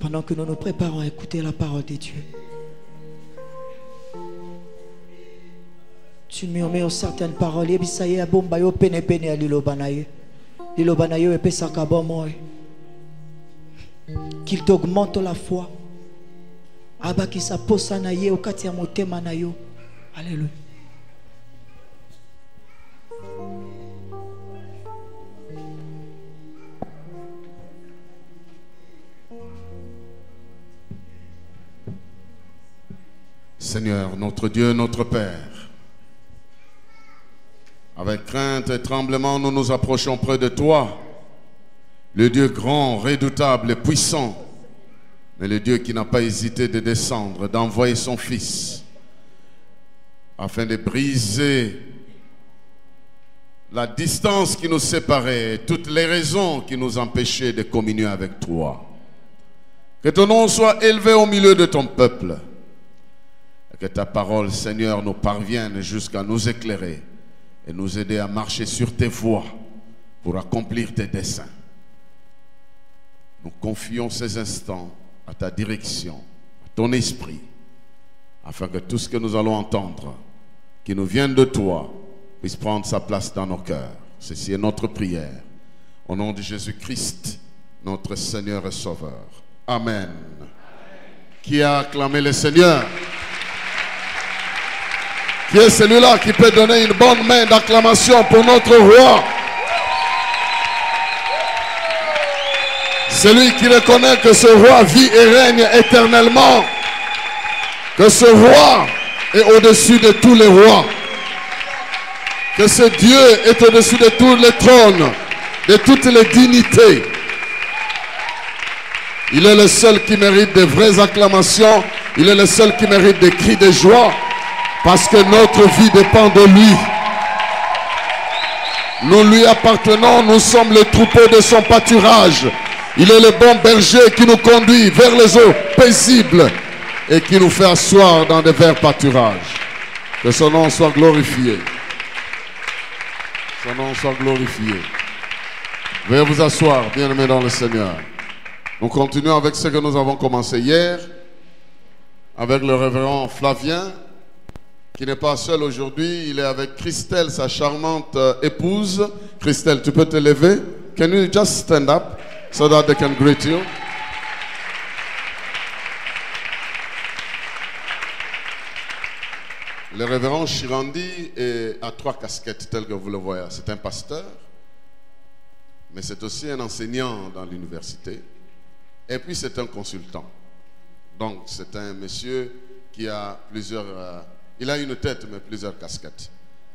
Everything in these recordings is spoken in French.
pendant que nous nous préparons à écouter la parole de Dieu, tu murmures certaines paroles. Et puis ça y est, bon, bah, yo pene pene à l'ilobanaye. L'ilobanaye est pesa kabomoy. Qu'il t'augmente la foi. Aba qui s'appose na ye au katia motema na yo. Alléluia. Seigneur, notre Dieu, notre Père, avec crainte et tremblement, nous nous approchons près de toi, le Dieu grand, redoutable et puissant, mais le Dieu qui n'a pas hésité de descendre, d'envoyer son Fils, afin de briser la distance qui nous séparait, toutes les raisons qui nous empêchaient de communier avec toi. Que ton nom soit élevé au milieu de ton peuple. Que ta parole, Seigneur, nous parvienne jusqu'à nous éclairer et nous aider à marcher sur tes voies pour accomplir tes desseins. Nous confions ces instants à ta direction, à ton esprit, afin que tout ce que nous allons entendre, qui nous vient de toi, puisse prendre sa place dans nos cœurs. Ceci est notre prière. Au nom de Jésus-Christ, notre Seigneur et Sauveur. Amen. Qui a acclamé le Seigneur? Qui est celui-là qui peut donner une bonne main d'acclamation pour notre roi? Celui qui reconnaît que ce roi vit et règne éternellement. Que ce roi est au-dessus de tous les rois. Que ce Dieu est au-dessus de tous les trônes, de toutes les dignités. Il est le seul qui mérite de vraies acclamations. Il est le seul qui mérite des cris de joie. Parce que notre vie dépend de lui. Nous lui appartenons, nous sommes le troupeau de son pâturage. Il est le bon berger qui nous conduit vers les eaux paisibles et qui nous fait asseoir dans des verts pâturages. Que son nom soit glorifié. Son nom soit glorifié. Veuillez vous asseoir, bien-aimés dans le Seigneur. Nous continuons avec ce que nous avons commencé hier, avec le révérend Flavien, qui n'est pas seul aujourd'hui. Il est avec Christelle, sa charmante épouse. Christelle, tu peux te lever? Can you just stand up so that they can greet you? Le révérend Chirandi a 3 casquettes telles que vous le voyez. C'est un pasteur, mais c'est aussi un enseignant dans l'université. Et puis c'est un consultant. Donc c'est un monsieur qui a plusieurs... il a une tête, mais plusieurs casquettes.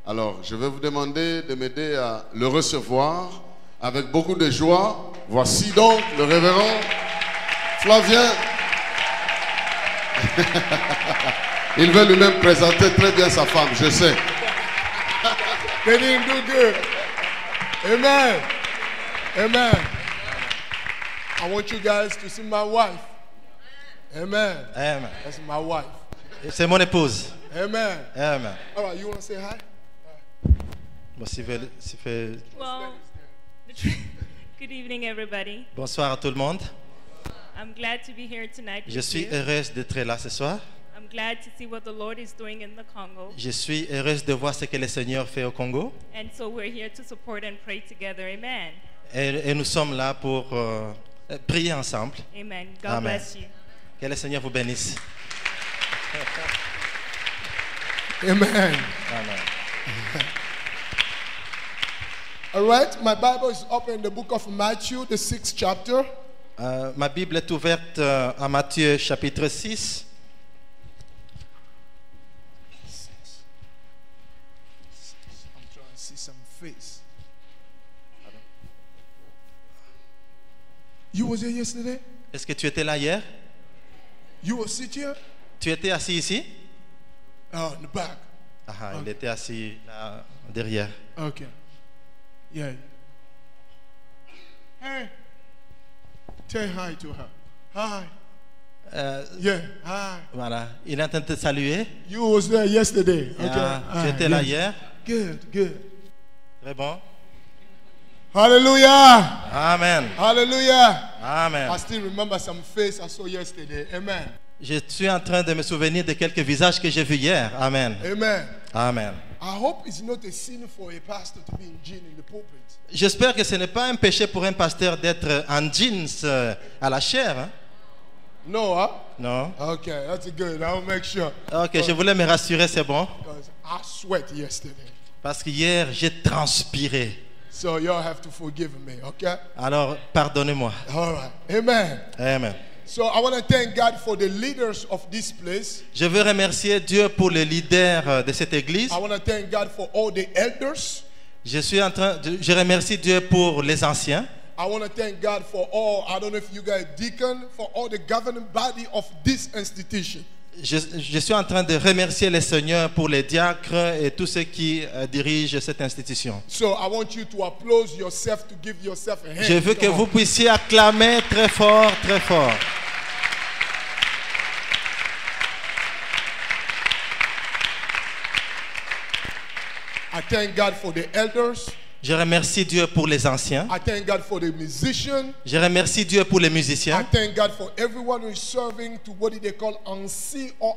Alors, je vais vous demander de m'aider à le recevoir avec beaucoup de joie. Voici donc le révérend Flavien. Il veut lui-même présenter très bien sa femme, je sais. They didn't do good. Amen. Amen. I want you guys to see my wife. Amen. Amen. That's my wife. C'est mon épouse. Amen. Amen. All right, you want to say hi? Bon, Well, good evening, everybody. Bonsoir à tout le monde. I'm glad to be here tonight. Je with suis you. heureuse d'être là ce soir. I'm glad to see what the Lord is doing in the Congo. Je suis heureuse de voir ce que le Seigneur fait au Congo. And so we're here to support and pray together. Amen. Et nous sommes là pour prier ensemble. Amen. God Amen. bless you. Que le Seigneur vous bénisse. Amen. Amen. All right, my Bible is open in the book of Matthew, the 6th chapter. Ma Bible est ouverte à Matthieu chapitre 6. I'm trying to see some face. You was here yesterday? Est-ce que tu étais là hier? You were sitting here? Tu étais assis ici? Oh, in the back. Ah, il était assis là derrière. Okay. Yeah. Hey. Say hi to her. Hi. Yeah. Hi. Voilà, il est en train de te saluer. You was there yesterday. Okay. Tu étais là hier. Good, good. Très bon. Hallelujah. Amen. Hallelujah. Amen. I still remember some face I saw yesterday. Amen. Je suis en train de me souvenir de quelques visages que j'ai vus hier. Amen. Amen. Amen. I hope it's not a sin for a pastor to be in jean in the pulpit. J'espère que ce n'est pas un péché pour un pasteur d'être en jeans à la chair. Hein? No, huh? Non. Okay, that's good. I'll make sure. Ok, je voulais me rassurer, c'est bon. Because I sweat yesterday. Parce qu'hier, j'ai transpiré. So y'all have to forgive me, okay? Alors, pardonnez-moi. All right. Amen. Amen. So I want to thank God for the leaders of this place. Je veux remercier Dieu pour les leaders de cette église. I want to thank God for all the elders. Je remercie Dieu pour les anciens. I want to thank God for all, I don't know if you guys deacon, for all the governing body of this institution. Je suis en train de remercier le Seigneur pour les diacres et tous ceux qui dirigent cette institution. So I want you to applaud yourself, to give yourself a hand. Je veux que Come on. vous puissiez acclamer très fort, très fort. I thank God for the elders. Je remercie Dieu pour les anciens. I thank God for the musicians. Je remercie Dieu pour les I musiciens. thank God for everyone who is serving to what they call unseen or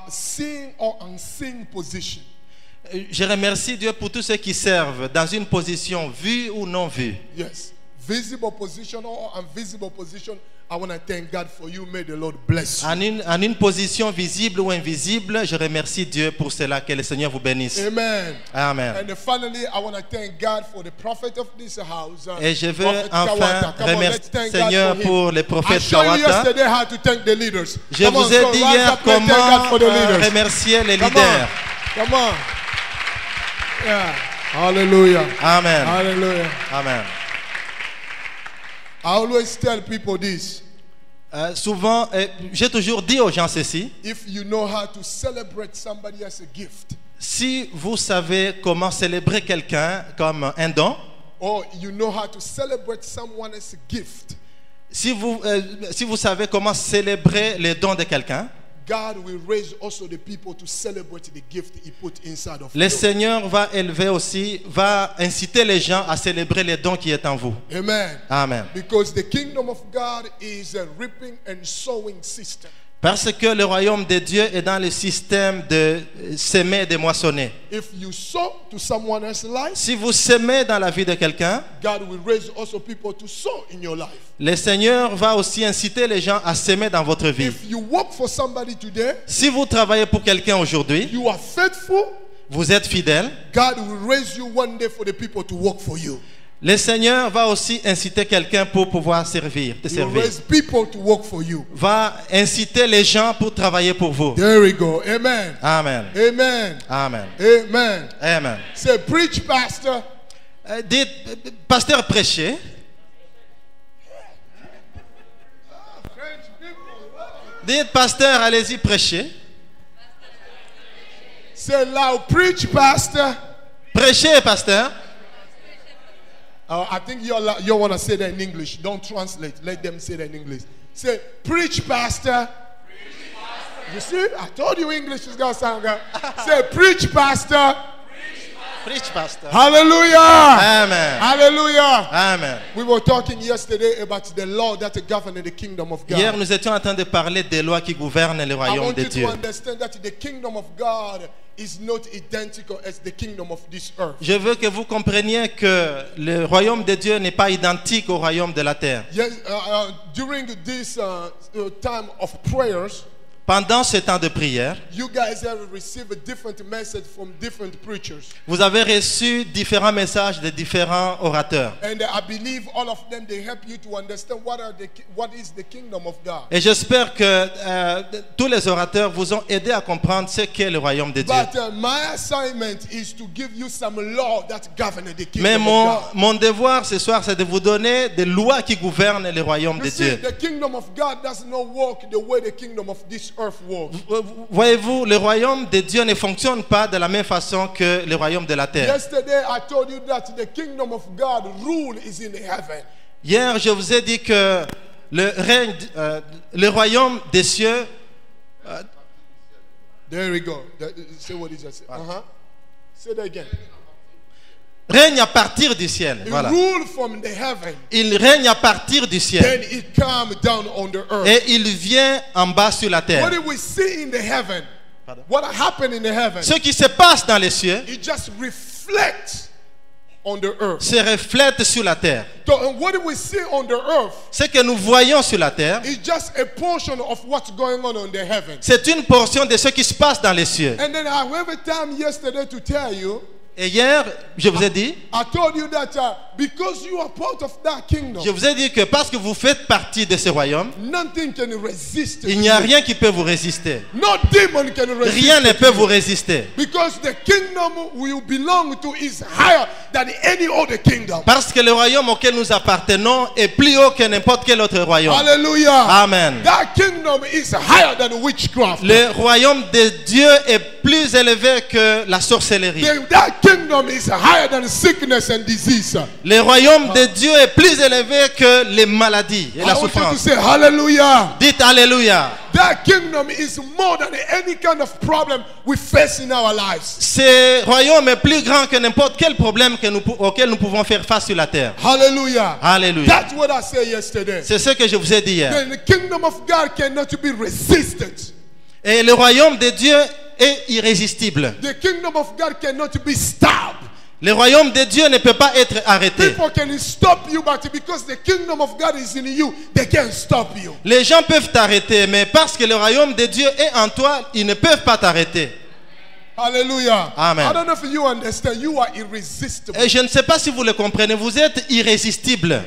seen or unseen position. Je remercie Dieu pour tous ceux qui servent dans une position vue ou non vue. Yes. Visible position or invisible position. I want to thank God for you. May the Lord bless you. En une position visible ou invisible, je remercie Dieu pour cela. Que le Seigneur vous bénisse. Amen. Amen. And finally, I want to thank God for the prophet of this house. Et je veux Prophet enfin Kawata. Come on, remercier let's thank le Seigneur God for pour him. le I prophète showed you Kawata. yesterday how to thank the leaders. Je Come on, vous ai so dit rise hier up and thank God comment for the leaders. remercier les Come leaders. on. Come on. Yeah. Hallelujah. Amen. Hallelujah. Amen. I always tell people this. Souvent, j'ai toujours dit aux gens ceci. If you know how to celebrate somebody as a gift, Si vous savez comment célébrer quelqu'un comme un don, or you know how to celebrate someone as a gift, si vous savez comment célébrer les dons de quelqu'un, God will raise also the people to celebrate the gift He put inside of le you. Seigneur va élever aussi, va inciter les gens à célébrer les dons qui est en vous. Amen. Amen. Because the kingdom of God is a reaping and sowing system. Parce que le royaume de Dieu est dans le système de s'aimer et de moissonner. If you sow to someone else's life, Si vous s'aimez dans la vie de quelqu'un, God will raise also people to sow in your life. le Seigneur va aussi inciter les gens à s'aimer dans votre vie. If you work for somebody today, Si vous travaillez pour quelqu'un aujourd'hui, you are faithful, vous êtes fidèle, God will raise you one day for the people to work for you. le Seigneur va aussi inciter quelqu'un pour pouvoir te He will servir. raise people to work for you. Va inciter les gens pour travailler pour vous. There we go. Amen. Amen. Amen. Amen. Amen. Amen. Say, preach, pastor. Dites, pasteur, prêchez. Dites, pasteur, allez-y, prêchez. Say loud, preach, pastor. Prêchez, pasteur. I think you want to say that in English. Don't translate. Let them say that in English. Say, preach, pastor. You see, I told you English is going to sound good. Say, preach, pastor. Preach, pasteur. Hallelujah. Amen. Hallelujah. Amen. We were talking yesterday about the law that governs the kingdom of God. Hier, nous étions en train de parler des lois qui gouvernent le I royaume want de you to Dieu. understand that the kingdom of God is not identical as the kingdom of this earth. Je veux que vous compreniez que le royaume de Dieu n'est pas identique au royaume de la terre. Yes, during this time of prayers, Pendant ce temps de prière, you guys have received a different message from different preachers. vous avez reçu différents messages de différents orateurs. And I believe all of them, they help you to understand what is the kingdom of God. Et j'espère que tous les orateurs vous ont aidé à comprendre ce qu'est le royaume de Dieu. But my assignment is to give you some law that govern the Mais kingdom of God. mon devoir ce soir, c'est de vous donner des lois qui gouvernent le royaume You de see, Dieu. the kingdom of God does not work the way the kingdom of this earth works. Voyez-vous, le royaume de Dieu ne fonctionne pas de la même façon que le royaume de la terre. Yesterday I told you that the kingdom of God rule is in heaven. Hier, je vous ai dit que le règne, le royaume des cieux, There we go. Say what he just said. Say that again. règne à partir du ciel. He Voilà. ruled from the heaven. Il règne à partir du ciel. Then he came down on the earth. Et il vient en bas sur la terre. What did we see in the heaven? Pardon? What happened in the heaven? Ce qui se passe dans les cieux It just reflects on the earth. se reflète sur la terre. So, and what do we see on the earth? Ce que nous voyons sur la terre, It's just a portion of what's going on the heavens. c'est une portion de ce qui se passe dans les cieux. And then I have time yesterday to tell you, Et hier, je vous ai dit, I told you that because you are part of that kingdom, je vous ai dit que parce que vous faites partie de ce royaume, nothing can resist il n'y a you. rien qui peut vous résister. No demon can resist Rien ne you. peut vous résister. Because the kingdom you belong to is higher than any other kingdom. Parce que le royaume auquel nous appartenons est plus haut que n'importe quel autre royaume. Hallelujah. Amen. That kingdom is higher than witchcraft. Le royaume de Dieu est plus élevé que la sorcellerie. That kingdom is higher than sickness and disease. Le royaume de Dieu est plus élevé que les maladies et I la want you to souffrance. say hallelujah. Dites Alléluia. That kingdom is more than any kind of problem we face in our lives. Ce royaume est plus grand que n'importe quel problème auquel nous pouvons faire face sur la terre. Hallelujah. Alléluia. That's what I said yesterday. C'est ce que je vous ai dit hier. Then the kingdom of God cannot be resisted. Et le royaume de Dieu est irrésistible. The kingdom of God cannot be stopped. Le royaume de Dieu ne peut pas être arrêté. People can stop you, but because the kingdom of God is in you, they can't stop you. Les gens peuvent t'arrêter, mais parce que le royaume de Dieu est en toi, ils ne peuvent pas t'arrêter. Hallelujah. Amen. I don't know if you understand. You are irresistible. Et je ne sais pas si vous le comprenez, vous êtes irrésistible.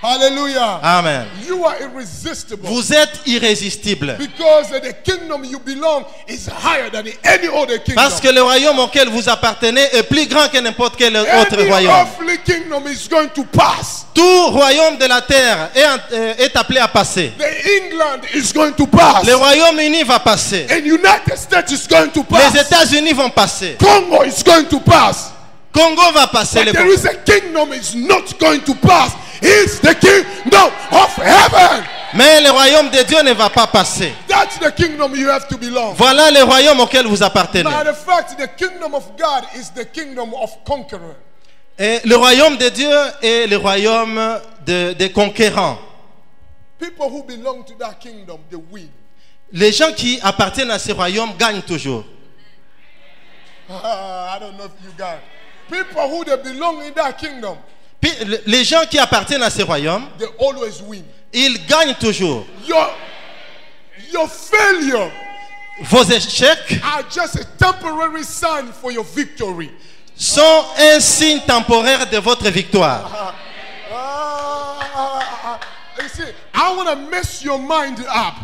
Hallelujah. Amen. You are irresistible. Vous êtes irrésistible. Because the kingdom you belong is higher than any other kingdom. Parce que le royaume auquel vous appartenez est plus grand que n'importe quel autre Any royaume. earthly kingdom is going to pass. Tout royaume de la terre est appelé à passer. The England is going to pass. Le Royaume-Uni va passer. And United States is going to Les pass. États-Unis vont passer. Congo is going to pass. Congo va passer. But there is a kingdom is not going to pass. It's the kingdom of heaven. Mais le royaume de Dieu ne va pas passer. That's the kingdom you have to belong. Voilà le royaume auquel vous appartenez. Matter of fact, the kingdom of God is the kingdom of conqueror. Et le royaume de Dieu est le royaume des conquérants. People who belong to that kingdom, they win. Les gens qui appartiennent à ce royaume gagnent toujours. I don't know if you got it. People who they belong in that kingdom, Puis, les gens qui appartiennent à ce royaume, they always win. ils gagnent toujours. Your failure Vos échecs are just a temporary sign for your victory. sont un signe temporaire de votre victoire. You see, I want to mess your mind up.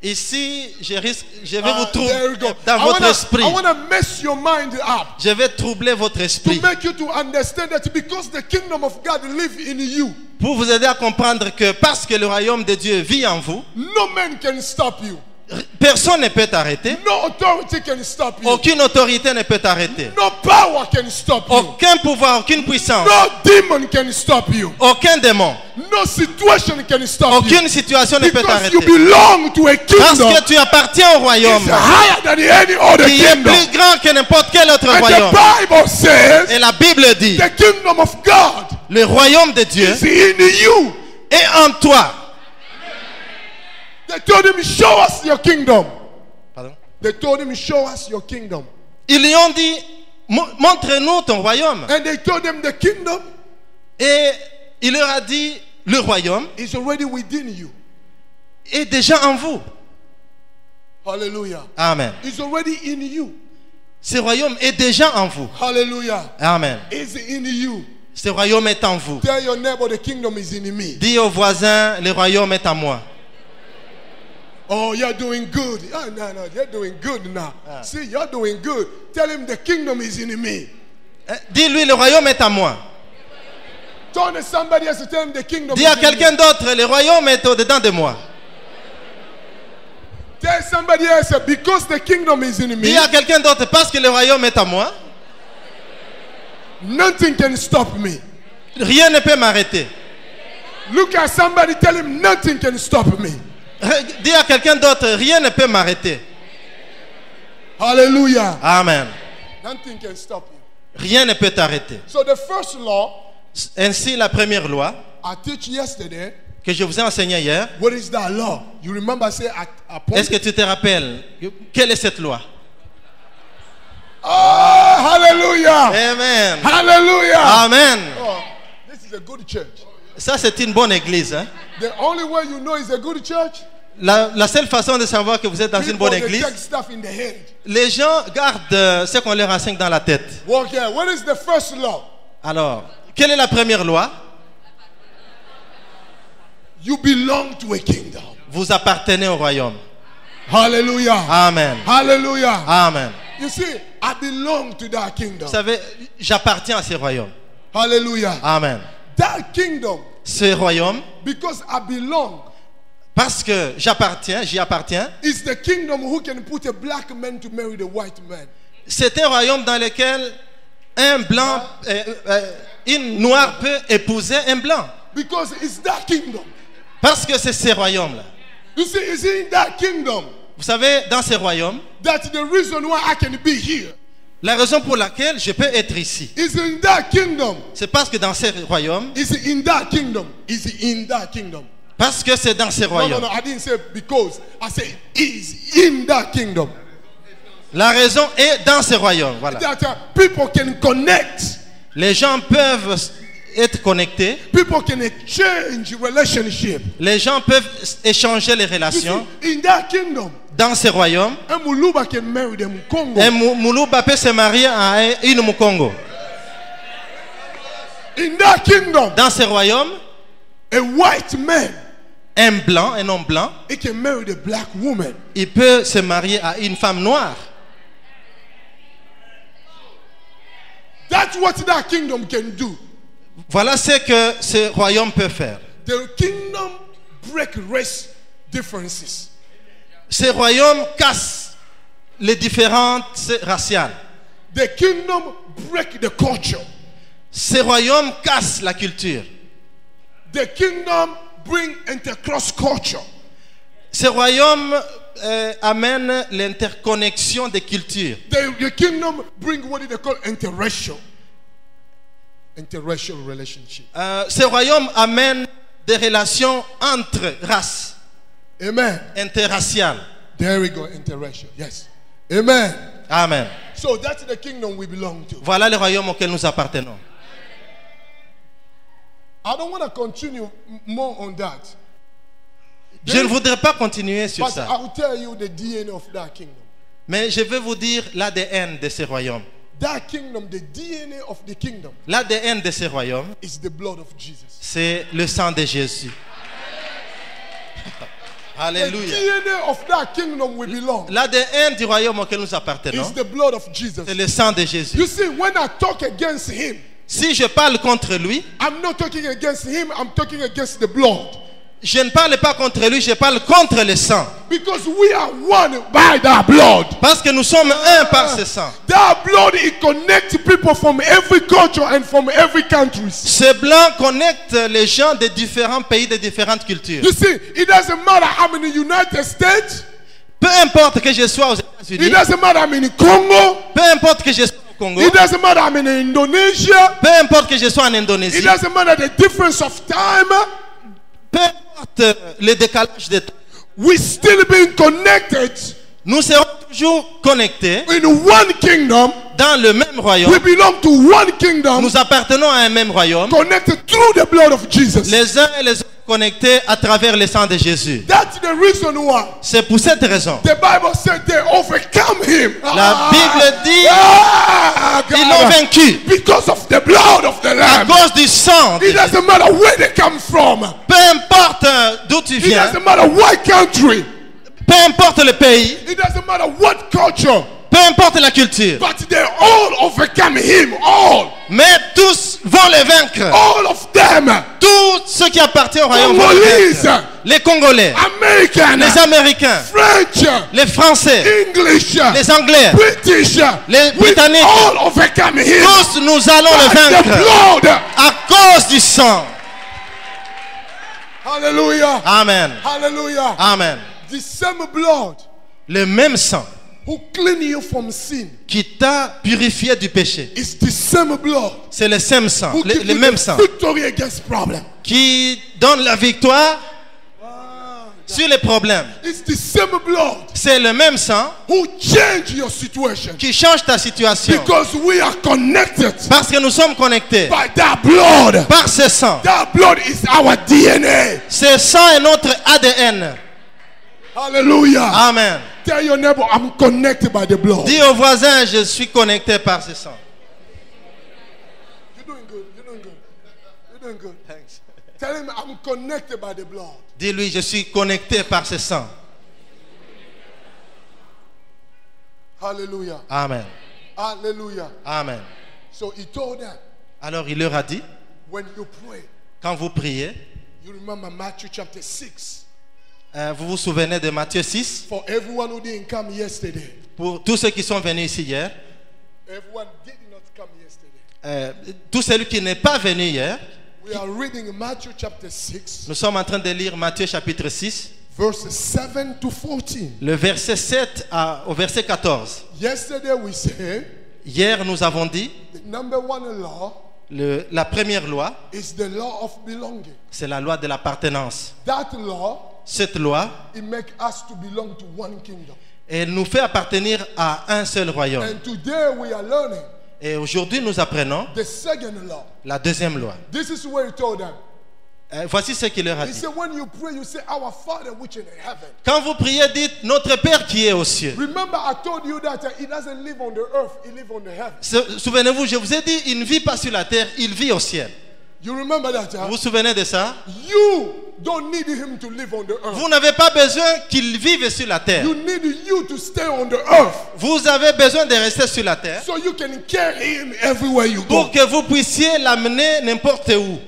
Ici, je vais vous There we go. troubler dans votre esprit. I want to mess your mind up Je vais troubler votre to esprit make you to understand that because the kingdom of God lives in you, pour vous aider à comprendre que parce que le royaume de Dieu vit en vous, no man can stop you. personne ne peut t'arrêter. No authority can stop you. Aucune autorité ne peut t'arrêter. No power can stop you. Aucun pouvoir, aucune puissance, No demon can stop you. aucun démon, No situation can stop you. aucune situation ne peut Because t'arrêter. you belong to a Parce kingdom que tu appartiens au royaume is higher than any other qui est kingdom. plus grand que n'importe quel autre And royaume. the Bible says Et la Bible dit, the kingdom of God le royaume de Dieu is in you. est en toi. They told him, show us your kingdom. Pardon? They told him, show us your kingdom. Ils lui ont dit, montre-nous ton royaume. And they told him the kingdom Et il leur a dit, le royaume is already within you. est déjà en vous. Hallelujah. Amen. It's already in you. Ce royaume est déjà en vous. Hallelujah. Amen. It's in you. Ce royaume est en vous. Tell your neighbor the kingdom is in me. Dis au voisin, le royaume est en moi. Oh, you're doing good. Oh, no, you're doing good now. See, you're doing good. Tell him the kingdom is in me. Dis-lui, le royaume est en moi. Turn to somebody else to tell him the kingdom Dis à is in quelqu'un me. d'autre, le royaume est au-dedans de moi. Tell somebody else, because the kingdom is in me, Dis à quelqu'un d'autre, parce que le royaume est en moi, nothing can stop me. rien ne peut m'arrêter. Look at somebody, tell him nothing can stop me. Dis à quelqu'un d'autre, rien ne peut m'arrêter. Hallelujah. Amen. Nothing can stop you. Rien ne peut t'arrêter. So the first law Ainsi, la première loi I teach yesterday, que je vous ai enseignée hier, what is that law? You remember I say est-ce que tu te rappelles quelle est cette loi? Oh, hallelujah! Amen. Hallelujah! Amen. Oh, this is a good church. Ça, c'est une bonne église. Hein? The only way you know it's a good church, La seule façon de savoir que vous êtes dans une bonne they église, take stuff in the head. les gens gardent ce qu'on leur enseigne dans la tête. Okay, what is the first law? Alors, quelle est la première loi? You belong to a kingdom. Vous appartenez au royaume. Hallelujah! Amen. Hallelujah! Amen. You see, I belong to that kingdom. Vous savez, j'appartiens à ce royaume. Hallelujah! Amen. That kingdom, Ce royaume, because I belong, parce que j'y appartiens, is the kingdom who can put a black man to marry the white man. c'est un royaume dans lequel un blanc, une noire peut épouser un blanc. Because it's that kingdom. Parce que c'est ce royaume-là. You see, it's in that kingdom Vous savez, dans ce royaume, that the reason why I can be here la raison pour laquelle je peux être ici, is in that kingdom. c'est parce que dans ce royaume, Is in that kingdom. Is in that kingdom. parce que c'est dans ce No, no, royaume. no. I didn't say because. I said is in that kingdom. La raison est dans ce royaume. Voilà. That people can connect. Les gens peuvent être connectés. People can exchange relationship. Les gens peuvent échanger les You relations see, in that kingdom, dans ce royaume. a Muluba can marry them Congo. Un Muluba peut se marier à une Mukongo. In that kingdom, Dans ce royaume, a white man, un blanc, un homme blanc, he can marry the black woman. il peut se marier à une femme noire. That's what that kingdom can do. Voilà ce que ce royaume peut faire. The kingdom break race differences. Ce royaume casse les différences raciales. The kingdom break the culture. Ce royaume casse la culture. The kingdom bring intercross culture. Ce royaume amène l'interconnexion des cultures. The kingdom bring what they call interracial relationship. Ce royaume amène des relations entre races, Amen. interraciales. There we go, interracial. Yes. Amen. Amen. So that's the kingdom we belong to. Voilà le royaume auquel nous appartenons. I don't want to continue more on that. Je ne voudrais pas continuer sur But ça, I will tell you the DNA of that kingdom. mais je vais vous dire l'ADN de ce royaume. That kingdom, the DNA of the kingdom L'ADN de ce royaume, is the blood of Jesus. c'est le sang de Jésus. The Alléluia. DNA of that kingdom we belong L'ADN du royaume auquel nous appartenons, is the blood of Jesus. c'est le sang de Jésus. You see, when I talk against him, Si je parle contre lui, I'm not talking against him, I'm talking against the blood. je ne parle pas contre lui, je parle contre le sang. Because we are one by that blood. Parce que nous sommes un par ce sang. That blood, it connects people from every culture and from every country. Ce blanc connecte les gens de différents pays, de différentes cultures. You see, it doesn't matter I'm in the United States. Peu importe que je sois aux It États-Unis, doesn't matter I'm in Congo. peu importe que je sois au Congo, It doesn't matter I'm in Indonesia. peu importe que je sois en It Indonésie, doesn't matter the difference of time. peu importe le décalage de temps, We still being connected nous serons toujours connectés in one kingdom. dans le même We royaume. belong to one kingdom, Nous appartenons à un même royaume, connected through the blood of Jesus. les uns et les autres connectés à travers le sang de Jésus. That's the reason why C'est pour cette raison. the Bible said they overcome him. La Bible dit God. ils l'ont vaincu Because of the blood of the à Lamb. cause du sang. de It Jésus. doesn't matter where they come from. Peu importe d'où tu It viens, doesn't matter what country. peu importe le pays, It doesn't matter what culture. peu importe la culture, But they all overcome him. All. mais tous vont les vaincre. All of them. Tous ceux qui appartiennent au royaume vont les Congolese, vaincre. Les Congolais, American, les Américains, French, les Français, English, les Anglais, British. les We Britanniques, all overcome him. tous nous allons le By the vaincre blood. à cause du sang. Hallelujah. Amen. Hallelujah. Amen. The same blood Le même sang who clean you from sin. qui t'a purifié du péché. It's the same blood C'est le même sang, who gives le you même the sang victory against problem. qui donne la victoire sur les problèmes. It's the same blood C'est le même sang who change your situation. qui change ta situation. Because we are connected Parce que nous sommes connectés by that blood. par ce sang. That blood is our DNA. Ce sang est notre ADN. Hallelujah. Amen. Tell your neighbor, I'm connected by the blood. Dis au voisin, je suis connecté par ce sang. You're doing good. You're doing good. You're doing good. Thanks. Tell him I'm connected by the blood. Dis-lui, je suis connecté par ce sang. Hallelujah. Amen. Hallelujah. Amen. So he told them, Alors il leur a dit, when you pray, quand vous priez, you remember Matthew chapter 6. vous vous souvenez de Matthieu 6? For everyone who didn't come yesterday, Pour tous ceux qui sont venus ici hier, everyone did not come yesterday. tout celui qui n'est pas venu hier, We are reading Matthew chapter 6, nous sommes en train de lire Matthieu chapitre 6, verses 7 to 14. le verset 7 au verset 14. Yesterday we said Hier, nous avons dit, the number one law la première loi, is the law of belonging. c'est la loi de l'appartenance. That law, Cette loi, it makes us to belong to one kingdom. elle nous fait appartenir à un seul royaume. And today we are learning Et aujourd'hui, nous apprenons the second law. la deuxième loi. This is where he told them. Voici ce qu'il leur a He dit. said, when you pray, you say, Our Father which in heaven. Quand vous priez, dites Notre Père qui est aux cieux. Remember, I told you that he doesn't live on the earth, he lives on the heaven. Souvenez-vous, je vous ai dit, il ne vit pas sur la terre, il vit au ciel. You remember that? Vous vous souvenez de ça? You don't need him to live on the earth. Vous n'avez pas besoin qu'il vive sur la terre. You need you to stay on the earth Vous avez besoin de rester sur la terre so you can carry him everywhere you pour go. que vous puissiez l'amener n'importe où.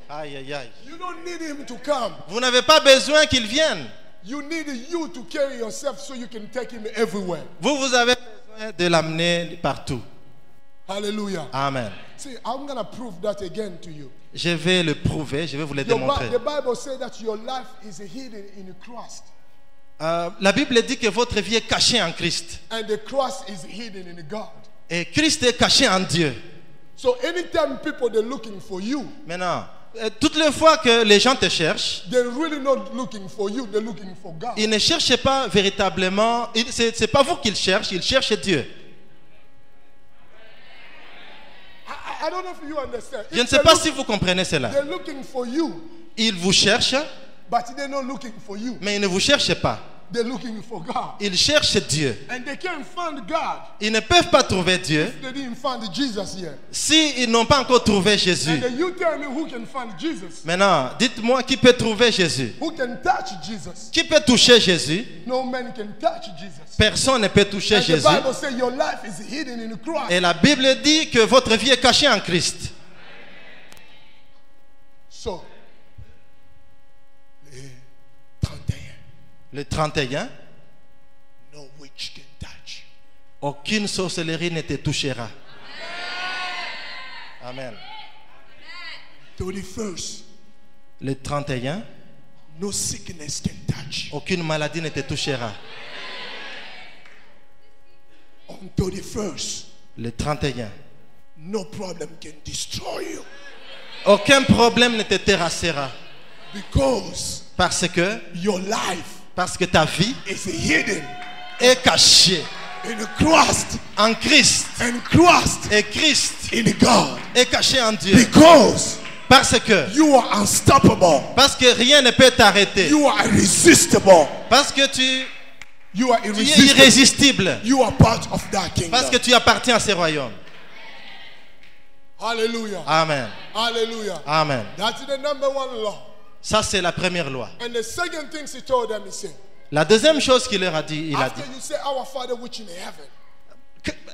Aïe, aïe, aïe. You don't need him to come. Vous n'avez pas besoin qu'il vienne. You need you to carry yourself so you can take him everywhere. Vous avez besoin de l'amener partout. Hallelujah. Amen. See, I'm going to prove that again to you. Je vais le prouver, je vais vous le The démontrer. Bible says that your life is hidden in Christ. La Bible dit que votre vie est cachée en Christ. And the cross is hidden in God. Et Christ est caché en Dieu. So anytime people they're looking for you, Maintenant, toutes les fois que les gens te cherchent, they're really not looking for you, they're looking for God. ils ne cherchent pas véritablement, c'est pas vous qu'ils cherchent, ils cherchent Dieu. I don't know if you understand. Je ne sais pas si vous comprenez cela. They're looking for you, Ils vous cherchent, but they're not looking for you. mais ils ne vous cherchent pas. They're looking for God. Ils cherchent Dieu. And they can't find God. Ils ne peuvent pas trouver Dieu They didn't find Jesus yet. s'ils n'ont pas encore trouvé Jésus. And then you tell me who can find Jesus? Maintenant, dites-moi qui peut trouver Jésus. Who can touch Jesus? Qui peut toucher Jésus? No man can touch Jesus. Personne ne peut toucher And the Jésus. Bible says your life is hidden in Christ. Et la Bible dit que votre vie est cachée en Christ. So, le 31, Le 31, no witch can touch. aucune sorcellerie ne te touchera. Amen. 31st, Le 31, no sickness can touch. aucune maladie ne te touchera. On 31st, Le 31, no problem can destroy you. aucun problème ne te terrassera. Because Parce que ta vie is hidden est cachée in Christ. en Christ. And Christ Et Christ in God. est caché en Dieu. Because Parce que you are unstoppable. rien ne peut t'arrêter. You are irresistible. Parce que tu es irresistible. irrésistible. You are part of that kingdom. Parce que tu appartiens à ce royaume. Hallelujah. Amen. Hallelujah. Amen. That's the number one law. Ça, c'est la première loi. And the second thing he told them, he said, La deuxième chose qu'il leur a dit, il a after dit, you say, Our Father which in heaven.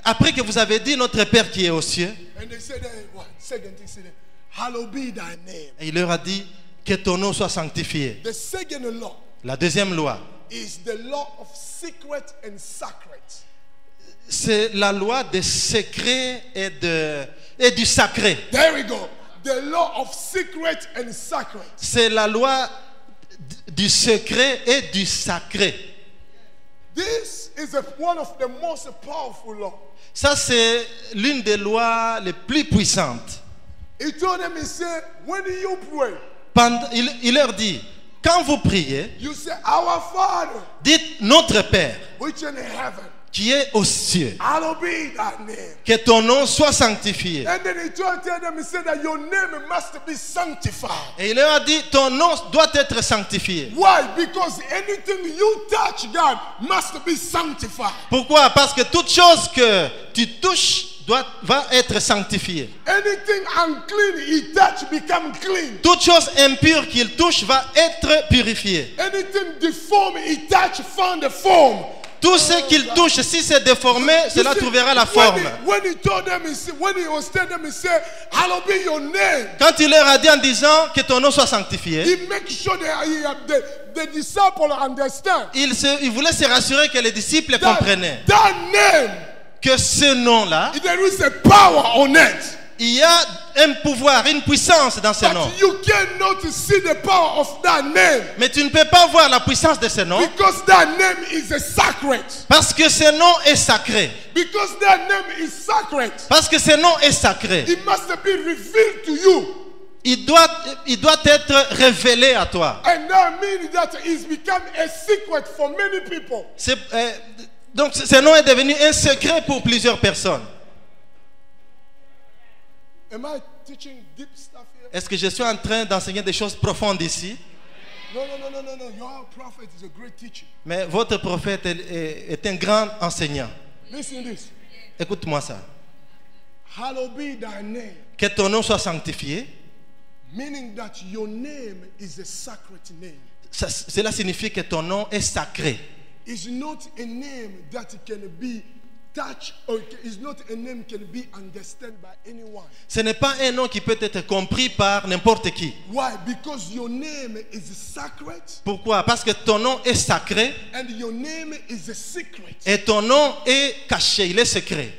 après que vous avez dit notre Père qui est aux cieux, And they said, what? Second thing, said, hallowed be thy name. et il leur a dit que ton nom soit sanctifié. The second law La deuxième loi, is the law of secret and sacred. c'est la loi des secrets et du sacré. There we go. The law of secret and sacred. C'est la loi du secret et du sacré. This is one of the most powerful laws. Ça, c'est l'une des lois les plus puissantes. He told them, he said, when you pray, Il leur dit, quand vous priez, you say, Our Father, dites notre Père which in heaven, qui est aux cieux, hallowed be thy name. que ton nom soit sanctifié. And then he told them, he said that your name must be sanctified. Et il leur a dit, ton nom doit être sanctifié. Why? Because anything you touch, God, must be sanctified. Pourquoi? Parce que toute chose que tu touches va être sanctifiée. Anything unclean he touch become clean. Toute chose impure qu'il touche va être purifiée. Anything deformed he touch found a form. Tout ce qu'il touche, si c'est déformé, cela trouvera la forme. When he told them, when he was telling them, he said, hallowed be your name. Quand il leur a dit en disant que ton nom soit sanctifié, He makes sure that the disciple understand. il voulait se rassurer que les disciples comprenaient That name, que ce nom-là, there is a power on it. il y a un pouvoir, une puissance dans ce nom. But you cannot see the power of that name. Mais tu ne peux pas voir la puissance de ce nom Because that name is a sacred. parce que ce nom est sacré. Because that name is sacred. Parce que ce nom est sacré. It must be revealed to you. Il doit être révélé à toi. And that means that it's become a secret for many people. Donc ce nom est devenu un secret pour plusieurs personnes. Am I teaching deep stuff here? Est-ce que je suis en train d'enseigner des choses profondes ici? No. Your prophet is a great teacher. Mais votre prophète est un grand enseignant. Listen to this. Écoute-moi ça. Hallowed be thy name. Que ton nom soit sanctifié. Meaning that your name is a sacred name. Cela signifie que ton nom est sacré. It's not a name that can be touched or is not a name can be understood by anyone. Ce n'est pas un nom qui peut être compris par n'importe qui. Why? Because your name is sacred. Pourquoi? Parce que ton nom est sacré And your name is a secret. et ton nom est caché, il est secret.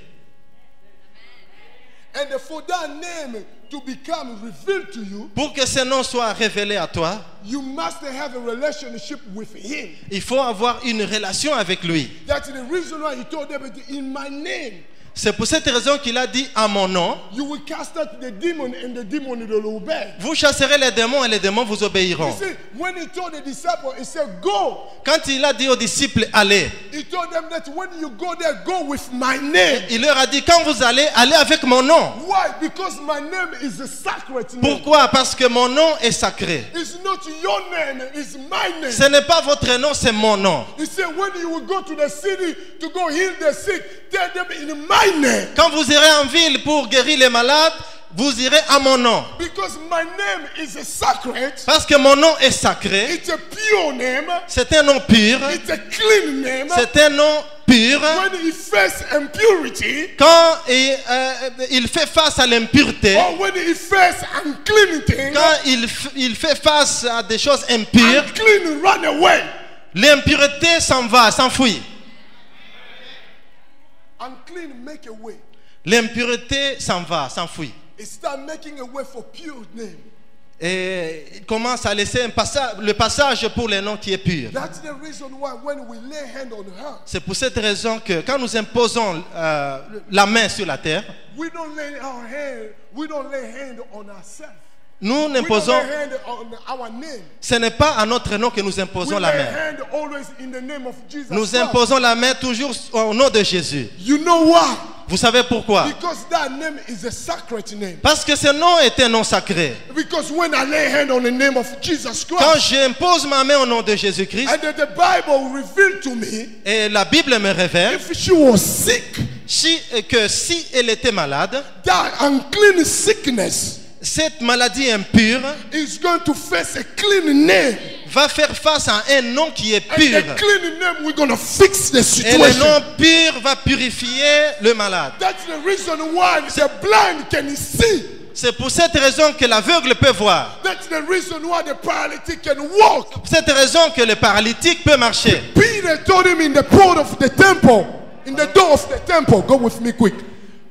And for that name to become revealed to you, Pour que ce nom soit révélé à toi, you must have a relationship with him. il faut avoir une relation avec lui. That's the reason why he told them, in my name, C'est pour cette raison qu'il a dit à mon nom, you will cast out the demon and the demon will obey. vous chasserez les démons et les démons vous obéiront. You see, when he told the disciple, he said, go. Quand il a dit aux disciples, allez, He told them that when you go there, go with my name. il leur a dit, quand vous allez, allez avec mon nom. Why? Because my name is a sacred name. Pourquoi? Parce que mon nom est sacré. It's not your name, it's my name. Ce n'est pas votre nom, c'est mon nom. He said, when you will go to the city to go heal the sick, tell them in my name. Quand vous irez en ville pour guérir les malades, vous irez à mon nom. Because my name is a sacred. Parce que mon nom est sacré. It's a pure name. C'est un nom pur. It's a clean name. C'est un nom pur. When he face impurity, Quand il fait face à l'impureté, or when he face unclean things, quand il fait face à des choses impures, unclean run away. l'impureté s'en va, s'enfuit. Unclean make a way. L'impureté s'en va, s'enfuit. It start making a way for pure name. Et il commence à laisser le passage pour les noms qui est pur. That's the reason why when we lay hand on her, C'est pour cette raison que quand nous imposons la main sur la terre, we don't lay hand on ourselves. nous We don't n'imposons, lay hand on our name. ce n'est pas à notre nom que nous We imposons lay la main. hand always in the name of Jesus Nous Christ. imposons la main toujours au nom de Jésus. You know why? Vous savez pourquoi? Because that name is a sacred name. Parce que ce nom est un nom sacré. Because when I lay hand on the name of Jesus Quand Christ, j'impose ma main au nom de Jésus-Christ, and the Bible revealed to me, et la Bible me révèle if she was sick, si elle était malade, that unclean sickness cette maladie impure is going to face a clean name. va faire face à un nom qui est And pur. the clean name, we're going to fix the Et le situation. nom pur va purifier le malade. That's the reason why the blind can see. C'est pour cette raison que l'aveugle peut voir. That's the reason why the paralytic can walk. Pour cette raison que le paralytique peut marcher. Peter told him in the port of the temple, in the door of the temple, go with me quick.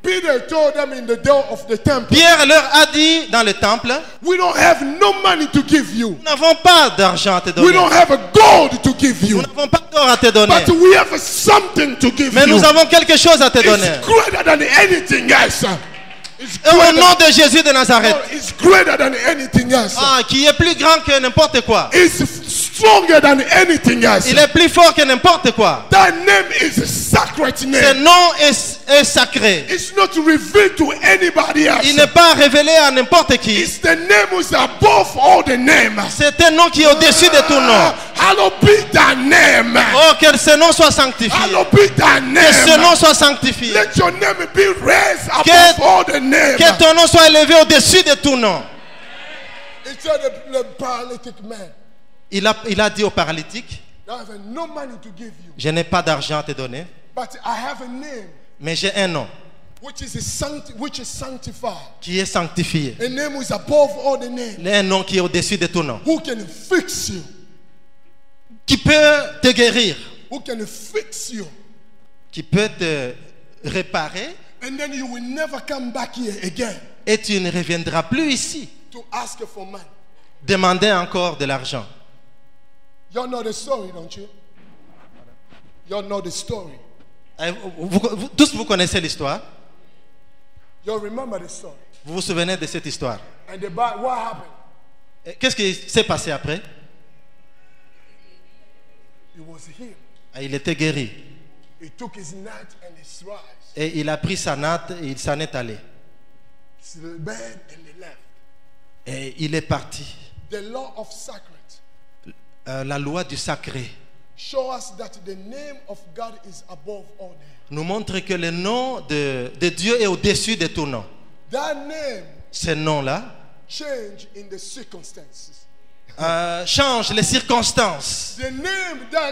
Peter told them in the door of the temple, Pierre leur a dit dans le temple, we don't have no money to give you. nous n'avons pas d'argent à te We donner. don't have a gold to give Nous you. n'avons pas d'or à te donner. But we have something to give Mais you. nous avons quelque chose à te donner. It's greater than anything else. It's Et au greater, nom de Jésus de Nazareth, it's greater than anything else. qui est plus grand que n'importe quoi. It's stronger than anything else. Il est plus fort que n'importe quoi. That name is a sacred Ce name. nom est sacré. It's not revealed to anybody else. Il n'est pas révélé à n'importe qui. It's the name who's above all the name. C'est un nom qui est au-dessus de tout nom. Hallowed be thy name. Oh, que ce nom soit sanctifié. Hallowed be thy Que ce name. nom soit sanctifié. Let your name be raised above Que- all the name. Que ton nom soit élevé au-dessus de tout nom. It said the paralytic man, Il a dit au paralytique, I have no money to give you, je n'ai pas d'argent à te donner, but I have a name mais j'ai un nom which is sanctified. qui est sanctifié. A name is above all the names. Un nom qui est au-dessus de tout nom. Who can fix you? Qui peut te guérir, Who can fix you? qui peut te réparer, And then you will never come back here again et tu ne reviendras plus ici to ask for money. demander encore de l'argent. You know the story, don't you? You know the story. Tous vous connaissez l'histoire. You remember the story. Vous vous souvenez de cette histoire. And the what happened? Et qu'est-ce qui s'est passé après? He was healed. Il était guéri. He took his net and his rice, Et il a pris sa natte et il s'en est allé. his bed, and he left. Et il est parti. The law of sacred La loi du sacré show us that the name of God is above all names. nous montre que le nom de Dieu est au-dessus de tout nom. That name Ce nom-là change in the circumstances. change les circonstances. That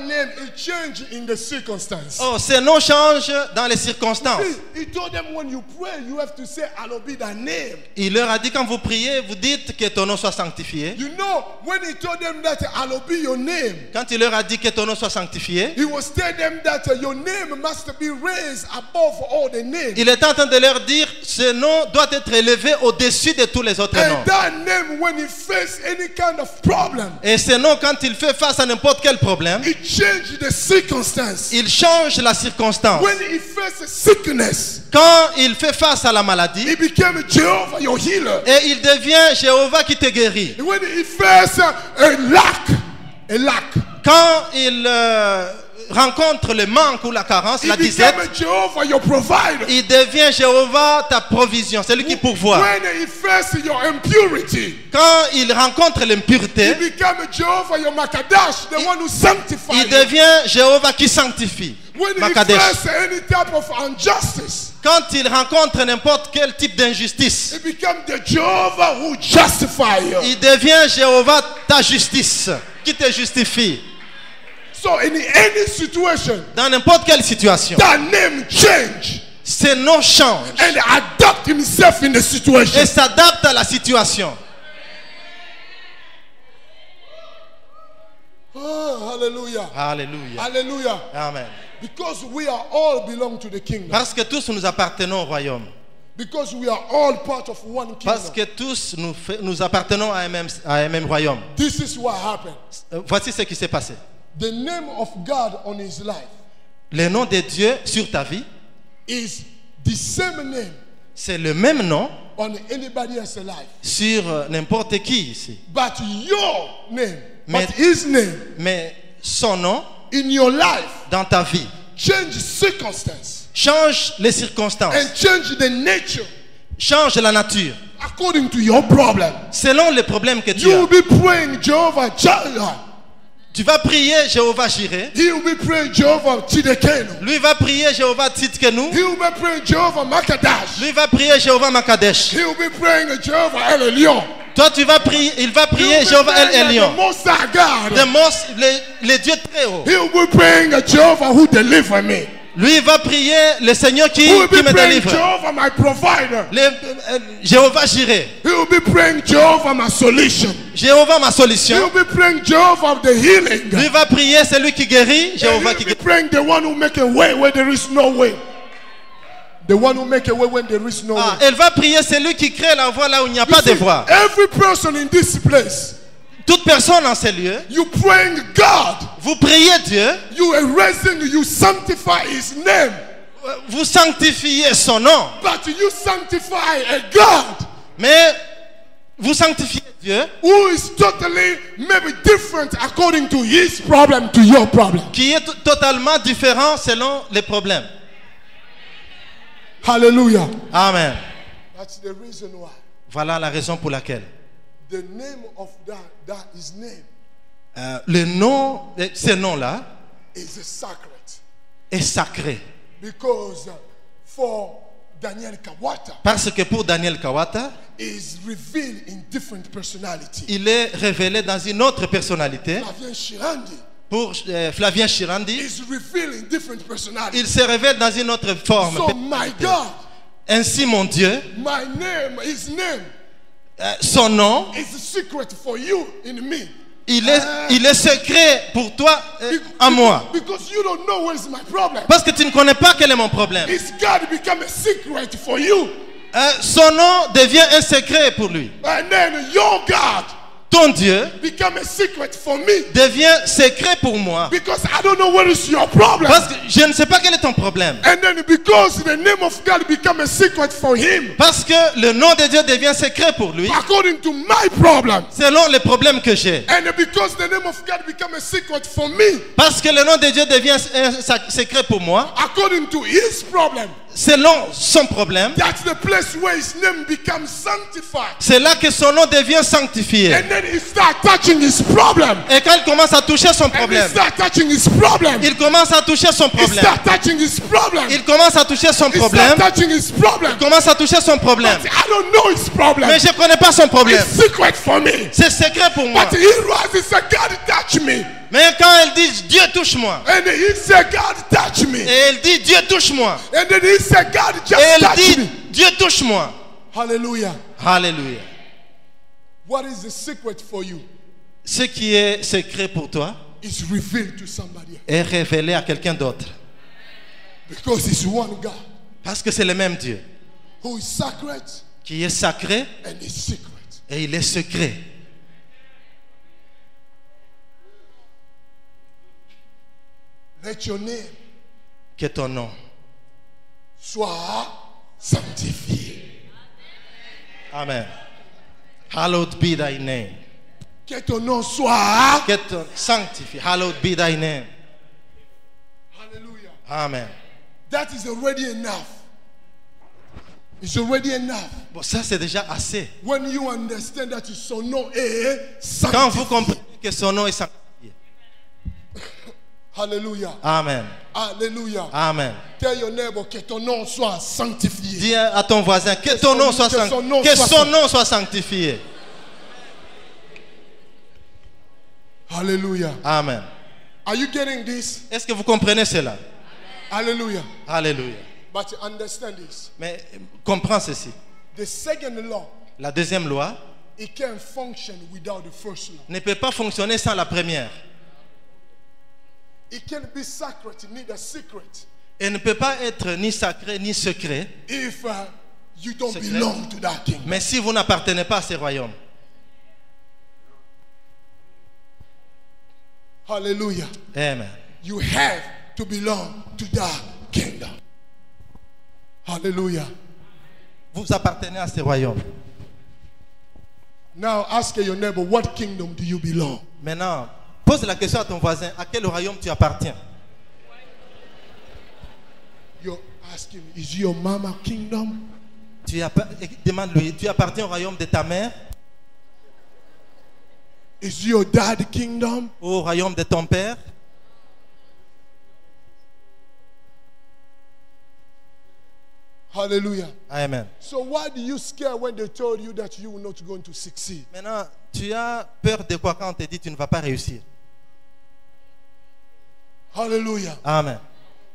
name, it changed in the circumstances. Oh, ce nom change dans les circonstances. He told them when you pray, you have to say, hallowed be thy name. Il leur a dit quand vous priez, vous dites que ton nom soit sanctifié. You know, when he told them that hallowed be your name, Quand il leur a dit que ton nom soit sanctifié, he was telling them that your name must be raised above all the names. il est en train de leur dire ce nom doit être élevé au-dessus de tous les autres noms. And that name, when he faced any kind of problem, Et ce nom, quand il fait face à n'importe quel problème, it changed the circumstance. il change la circonstance. When he faced sickness, Quand il fait face à la maladie, he became Jehovah, your healer. et il devient Jéhovah qui te guérit. When he faced a lack, Quand il rencontre le manque ou la carence, he la disette, became Jehovah, your provider. il devient Jéhovah ta provision, c'est lui qui pourvoit. When he faced your impurity, Quand il rencontre he l'impureté, became Jehovah, your Makadash, the one who sanctifies il you. devient Jéhovah qui sanctifie. When he Makadesh. faced any type of injustice, Quand il rencontre n'importe quel type d'injustice, he became the Jehovah who justifies you. il devient Jéhovah ta justice, qui te justifie. So in any situation, Dans n'importe quelle situation, that name change ce nom change and adapt himself in the situation. et s'adapte à la situation. Oh, hallelujah. Alléluia. Hallelujah. Amen. Because we are all belong to the kingdom. Parce que tous nous appartenons au royaume. Because we are all part of one Parce kingdom. que tous nous appartenons à un même royaume. This is what happened. Voici ce qui s'est passé. The name of God on his life Le nom de Dieu sur ta vie, is the same name c'est le même nom on anybody else's life. sur n'importe qui ici. But your name, Mais- but his name Mais son nom in your life dans ta vie change circumstance change les circonstances, and change the nature change la nature. according to your problem. Selon les problèmes que tu You will as. be praying Jehovah Jireh. Tu vas prier Jéhovah Jireh. He will be praying Jehovah Tidekenu. Lui va prier Jéhovah Tzidkenu. He will be praying Jehovah Makadash. Lui va prier Jéhovah Makadesh. He will be praying Jehovah El Elyon. Toi, tu vas prier, il va He will prier be Jéhovah El praying the Elyon. Most High God. Les dieux très hauts. He will be praying Jehovah who deliver me. Lui va prier le Seigneur qui He will be me praying délivre. Jehovah my provider. Jéhovah Jireh. He will be praying Jehovah my solution. Jéhovah ma He solution. will be praying Jehovah the healing. Lui va prier celui qui guérit. And he Jéhovah will qui be guérit. praying the one who make a way where there is no way. The one who make a way when there is no way. Elle va prier celui qui crée la voie là où il n'y a pas de voie. Every person in this place, Toute personne en ces lieux, you praying God. vous priez Dieu, You erasing, you sanctify His name. vous sanctifiez son nom. But you sanctify a God Mais vous sanctifiez Dieu who is totally maybe different according to His problem to your problem. qui est totalement différent selon les problèmes. Hallelujah. Amen. That's the reason why. Voilà la raison pour laquelle The name of that His name le nom, ce nom-là is a sacred. est sacré. Because for Daniel Kawata Parce que pour Daniel Kawata, is revealed in different personality. il est révélé dans une autre personnalité. Flavien Shirandi Pour Flavien Chirandi, is revealed in different personality. il se révèle dans une autre forme. So my God, Ainsi, mon Dieu, my name, His name son nom, is a secret for you in me. il est secret pour toi à moi. Because you don't know what is my problem. Parce que tu ne connais pas quel est mon problème. His God become a secret for you. Son nom devient un secret pour lui. And then your God Ton Dieu become a secret for me. devient secret pour moi. Because I don't know what is your problem. Parce que je ne sais pas quel est ton problème. And then because the name of God become a secret for him. Parce que le nom de Dieu devient secret pour lui. According to my problem. Selon les problèmes que j'ai. And because the name of God become a secret for me. Parce que le nom de Dieu devient un secret pour moi. According to his problem. Selon son problème. That's the place where his name becomes sanctified. C'est là que son nom devient sanctifié. And then he start touching his problem. Et quand il commence à toucher son And he problème, start touching his problem. il commence à toucher son He problème. start touching his problem. Il commence à toucher son He problème. start touching his problem. Il commence à toucher son problème. But I don't know his problem. Mais je ne connais pas son problème. It's secret for me. C'est secret pour moi. But he rises and God touch me. Mais quand elle dit Dieu touche-moi, And he said, God touch me. et elle dit Dieu touche-moi, And then he said, God et just elle touch dit me. Dieu touche-moi. Hallelujah. Alléluia. What is the secret for you? Ce qui est secret pour toi Is revealed to somebody else. est révélé à quelqu'un d'autre. Because it's one God Parce que c'est le même Dieu who is sacred qui est sacré and is secret. et il est secret. Let your name Que ton nom soit sanctifié. Amen. Hallowed be thy name. Que ton nom soit. Que ton sanctifié. Hallowed be thy name. Hallelujah. Amen. That is already enough. It's already enough. Bon, ça c'est déjà assez. When you understand that son nom est Quand vous sanctifié. comprenez que son nom est sanctifié. Hallelujah. Amen. Hallelujah. Amen. Tell your neighbor que ton nom soit sanctifié. Dis à ton voisin que ton nom soit sanctifié. Que son nom soit sanctifié. Hallelujah. Amen. Are you getting this? Est-ce que vous comprenez cela? Hallelujah. Alléluia. But understand this. Mais comprends ceci. The second law, La deuxième loi it can't function without the first law. ne peut pas fonctionner sans la première. It can't be sacred, neither secret, Elle ne peut pas être ni sacrée ni secret. if you don't Secret. belong to that kingdom. Mais si vous n'appartenez pas à ce royaume. Hallelujah. Amen. You have to belong to that kingdom. Hallelujah. Vous appartenez à ce royaume. Now ask your neighbor, what kingdom do you belong? Maintenant, pose la question à ton voisin, à quel royaume tu appartiens? You're asking, is your mama kingdom? Demande-lui, tu appartiens au royaume de ta mère Is your dad kingdom? ou au royaume de ton père? Hallelujah. Amen. So why do you scare when they told you that you were not going to succeed? Maintenant, tu as peur de quoi quand on te dit que tu ne vas pas réussir? Hallelujah. Amen.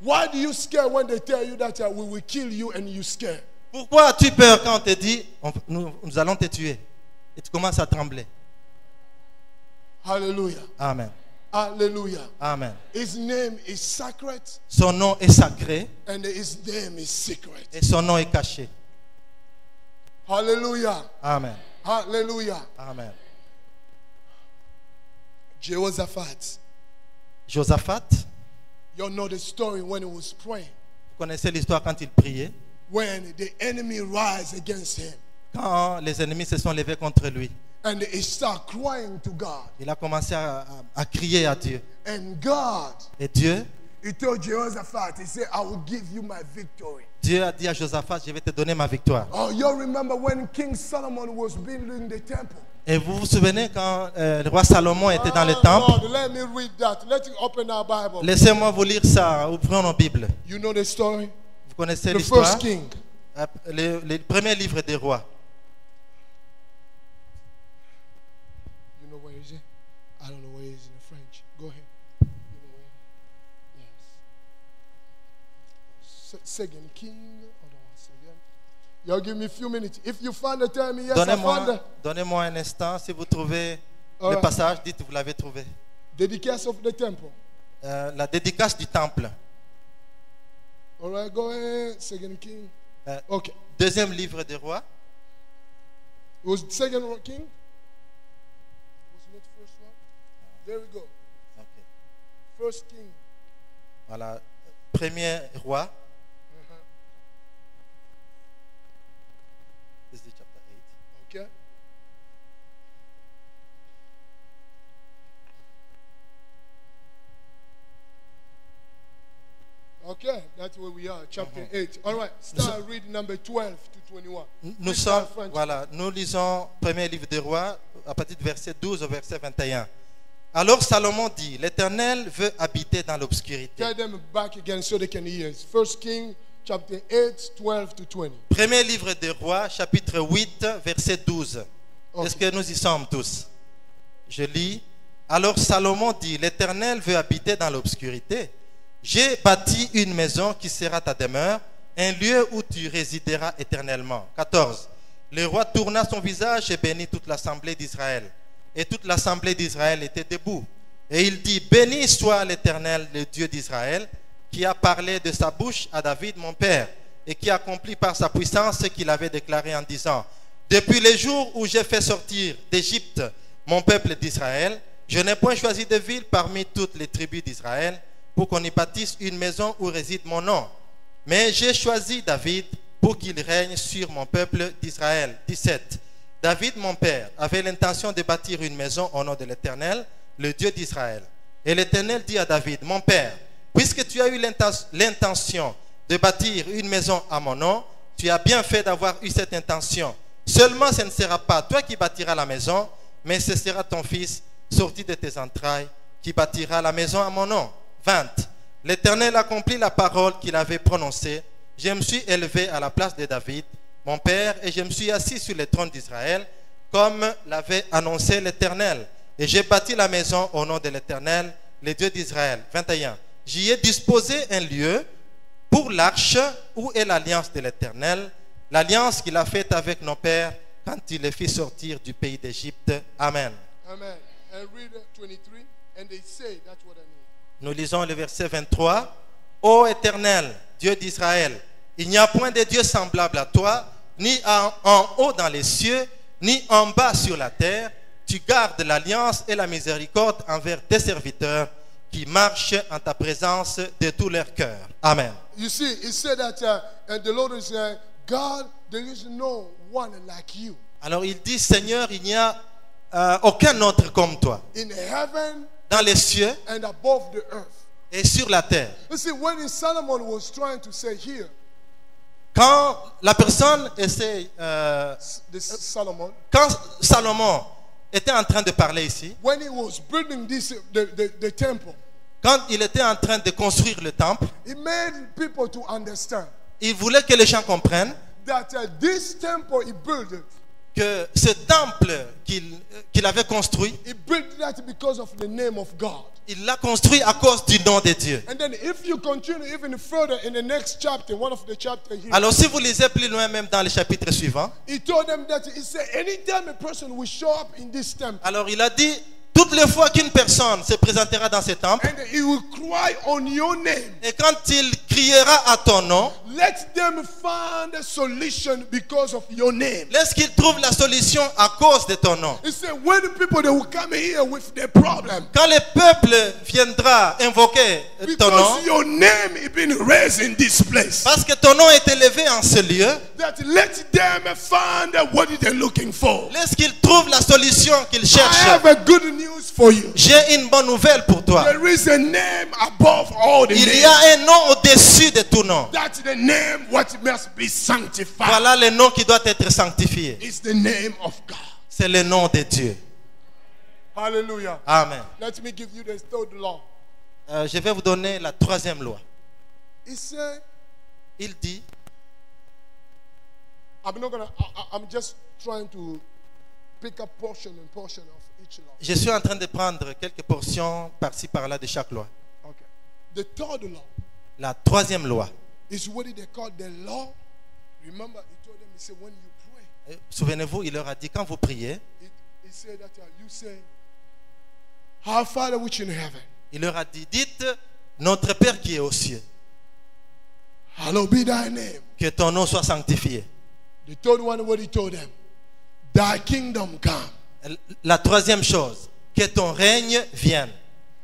Why do you scare when they tell you that we will kill you and you scare? Pourquoi as-tu peur quand on te dit nous allons te tuer et tu commences à trembler? Hallelujah. Amen. Hallelujah. Amen. His name is sacred Son nom est sacré and his name is secret. et son nom est caché. Hallelujah. Amen. Hallelujah. Amen. Jehoshaphat. Josaphat, You know the story when he was praying. vous connaissez l'histoire quand il priait, When the enemy rise against him. quand les ennemis se sont levés contre lui. And he started crying to God. Il a commencé à crier à Dieu. And God, Et Dieu he told Jehoshaphat, he said, I will give you my victory. Dieu a dit à Josaphat, je vais te donner ma victoire. Oh, you remember when King Solomon was building the temple? Et vous vous souvenez quand le roi Salomon était dans le Oh, temple? Lord, let me read that. Let's open our Bible. Laissez-moi vous lire ça. Ouvrons nos Bibles. You know the story? Vous connaissez The l'histoire? first king. Les premiers livres des rois. You know where is it? I don't know where it is in the French. Go ahead. You know where? Yes. Second king. Hold on one second. Y'all give me a few minutes. If you find the time, yes, I found it. Donnez-moi un instant. Si vous trouvez le Alright. passage, dites que vous l'avez trouvé. Dedication of the temple. La dédicace du temple. All right, go ahead. Second king. Okay. Deuxième livre des rois. It was second king. It was not first one. There we go. Ok. First king. Voilà. Premier roi. This is chapter 8. Okay. Okay, that's where we are, chapter 8. All right, start reading number 12 to 21. Nous Read sommes, that French. voilà, nous lisons premier livre des rois à partir du verset 12 au verset 21. Alors Salomon dit, l'Éternel veut habiter dans l'obscurité. Tell them back again so they can hear. First King, chapter 8, 12 to 20. Premier livre des rois, chapitre 8, verset 12. Ok. Est-ce que nous y sommes tous? Je lis. Alors Salomon dit, l'Éternel veut habiter dans l'obscurité. J'ai bâti une maison qui sera ta demeure, un lieu où tu résideras éternellement. 14. Le roi tourna son visage et bénit toute l'assemblée d'Israël. Et toute l'assemblée d'Israël était debout. Et il dit, béni soit l'Éternel, le Dieu d'Israël, qui a parlé de sa bouche à David, mon père, et qui accomplit par sa puissance ce qu'il avait déclaré en disant, depuis les jours où j'ai fait sortir d'Égypte mon peuple d'Israël, je n'ai point choisi de ville parmi toutes les tribus d'Israël pour qu'on y bâtisse une maison où réside mon nom. Mais j'ai choisi David pour qu'il règne sur mon peuple d'Israël. 17. David, mon père, avait l'intention de bâtir une maison au nom de l'Éternel, le Dieu d'Israël. Et l'Éternel dit à David, mon père, puisque tu as eu l'intention de bâtir une maison à mon nom, tu as bien fait d'avoir eu cette intention. Seulement ce ne sera pas toi qui bâtiras la maison, mais ce sera ton fils, sorti de tes entrailles, qui bâtira la maison à mon nom. 20. L'Éternel accomplit la parole qu'il avait prononcée. Je me suis élevé à la place de David, mon père, et je me suis assis sur le trône d'Israël, comme l'avait annoncé l'Éternel. Et j'ai bâti la maison au nom de l'Éternel, le Dieu d'Israël. 21. J'y ai disposé un lieu pour l'arche où est l'alliance de l'Éternel, l'alliance qu'il a faite avec nos pères quand il les fit sortir du pays d'Égypte. Amen. Amen. And read 23. And they say, that's what I need. Nous lisons le verset 23. Ô Éternel, Dieu d'Israël, il n'y a point de Dieu semblable à toi, ni en haut dans les cieux, ni en bas sur la terre. Tu gardes l'alliance et la miséricorde envers tes serviteurs qui marchent en ta présence de tout leur cœur. Amen. You see, it said that, and the Lord is saying, God, there is no one like you. Alors il dit, Seigneur, il n'y a aucun autre comme toi, In heaven dans les cieux and above the earth. et sur la terre. You see, when Solomon was trying to say here, Quand la personne essaie, this Solomon, quand Salomon était en train de parler ici, when he was building this, the temple, quand il était en train de construire le temple, he made people to understand il voulait que les gens comprennent that this temple he built, que ce temple qu'il avait construit, he built that because of the name of God. il l'a construit à cause du nom de Dieu. And then if you continue even further in the next chapter, one of the chapters here, Alors si vous lisez plus loin, même dans le chapitre suivant, he told them that he said anytime a person will show up in this temple, alors il a dit, tout Toutes les fois qu'une personne se présentera dans ce temple, and he will cry on your name, et quand il criera à ton nom, let them find a solution because of your name. laisse qu'il trouve la solution à cause de ton nom. He said, when the people they will come here with their problem, Quand le peuple viendra invoquer ton nom, because your name is being raised in this place, parce que ton nom est élevé en ce lieu, that let them find what they're looking for. laisse qu'il trouve la solution qu'il I cherche. have a good news for you. J'ai une bonne nouvelle pour toi. There is a name above all the Il y names. a un nom au-dessus de tout nom. That's the name what must be sanctified. Voilà le nom qui doit être sanctifié. It's the name of God. C'est le nom de Dieu. Hallelujah. Amen. Let me give you the third law. Je vais vous donner la troisième loi. He said, Il dit, I'm just trying to pick up portion and portion of each law. je suis en train de prendre quelques portions par-ci par-là de chaque loi. Okay. The third law La troisième loi. is what they call the law. Remember, he told them, he said, when you pray, Souvenez-vous, il leur a dit, quand vous priez, he said that you say, Our Father which in heaven, il leur a dit, dites, notre Père qui est aux cieux, hallowed be thy name. que ton nom soit sanctifié. The third one, what he told them, thy kingdom come. La troisième chose, que ton règne vienne.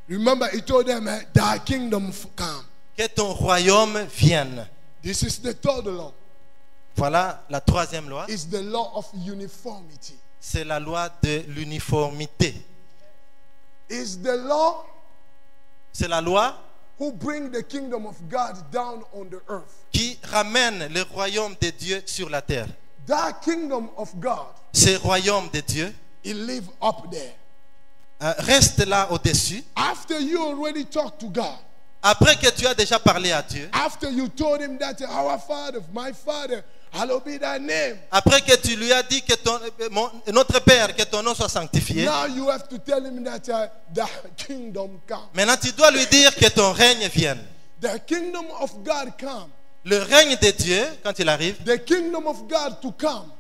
Remember, he told them, thy kingdom come. Que ton royaume vienne. This is the third law. Voilà la troisième loi. It's the law of uniformity. C'est la loi de l'uniformité. It's the law C'est la loi who bring the kingdom of God down on the earth. qui ramène le royaume de Dieu sur la terre. That kingdom of God, Ce royaume de Dieu it live up there. reste là au-dessus. After you already talked to God, Après que tu as déjà parlé à Dieu, after you told him that our Father, my Father, hallowed be thy name. après que tu lui as dit que notre Père, que ton nom soit sanctifié, Now you have to tell him that the kingdom come. maintenant tu dois lui dire que ton règne vienne. The kingdom of God come. Le règne de Dieu, quand il arrive, The kingdom of God to come.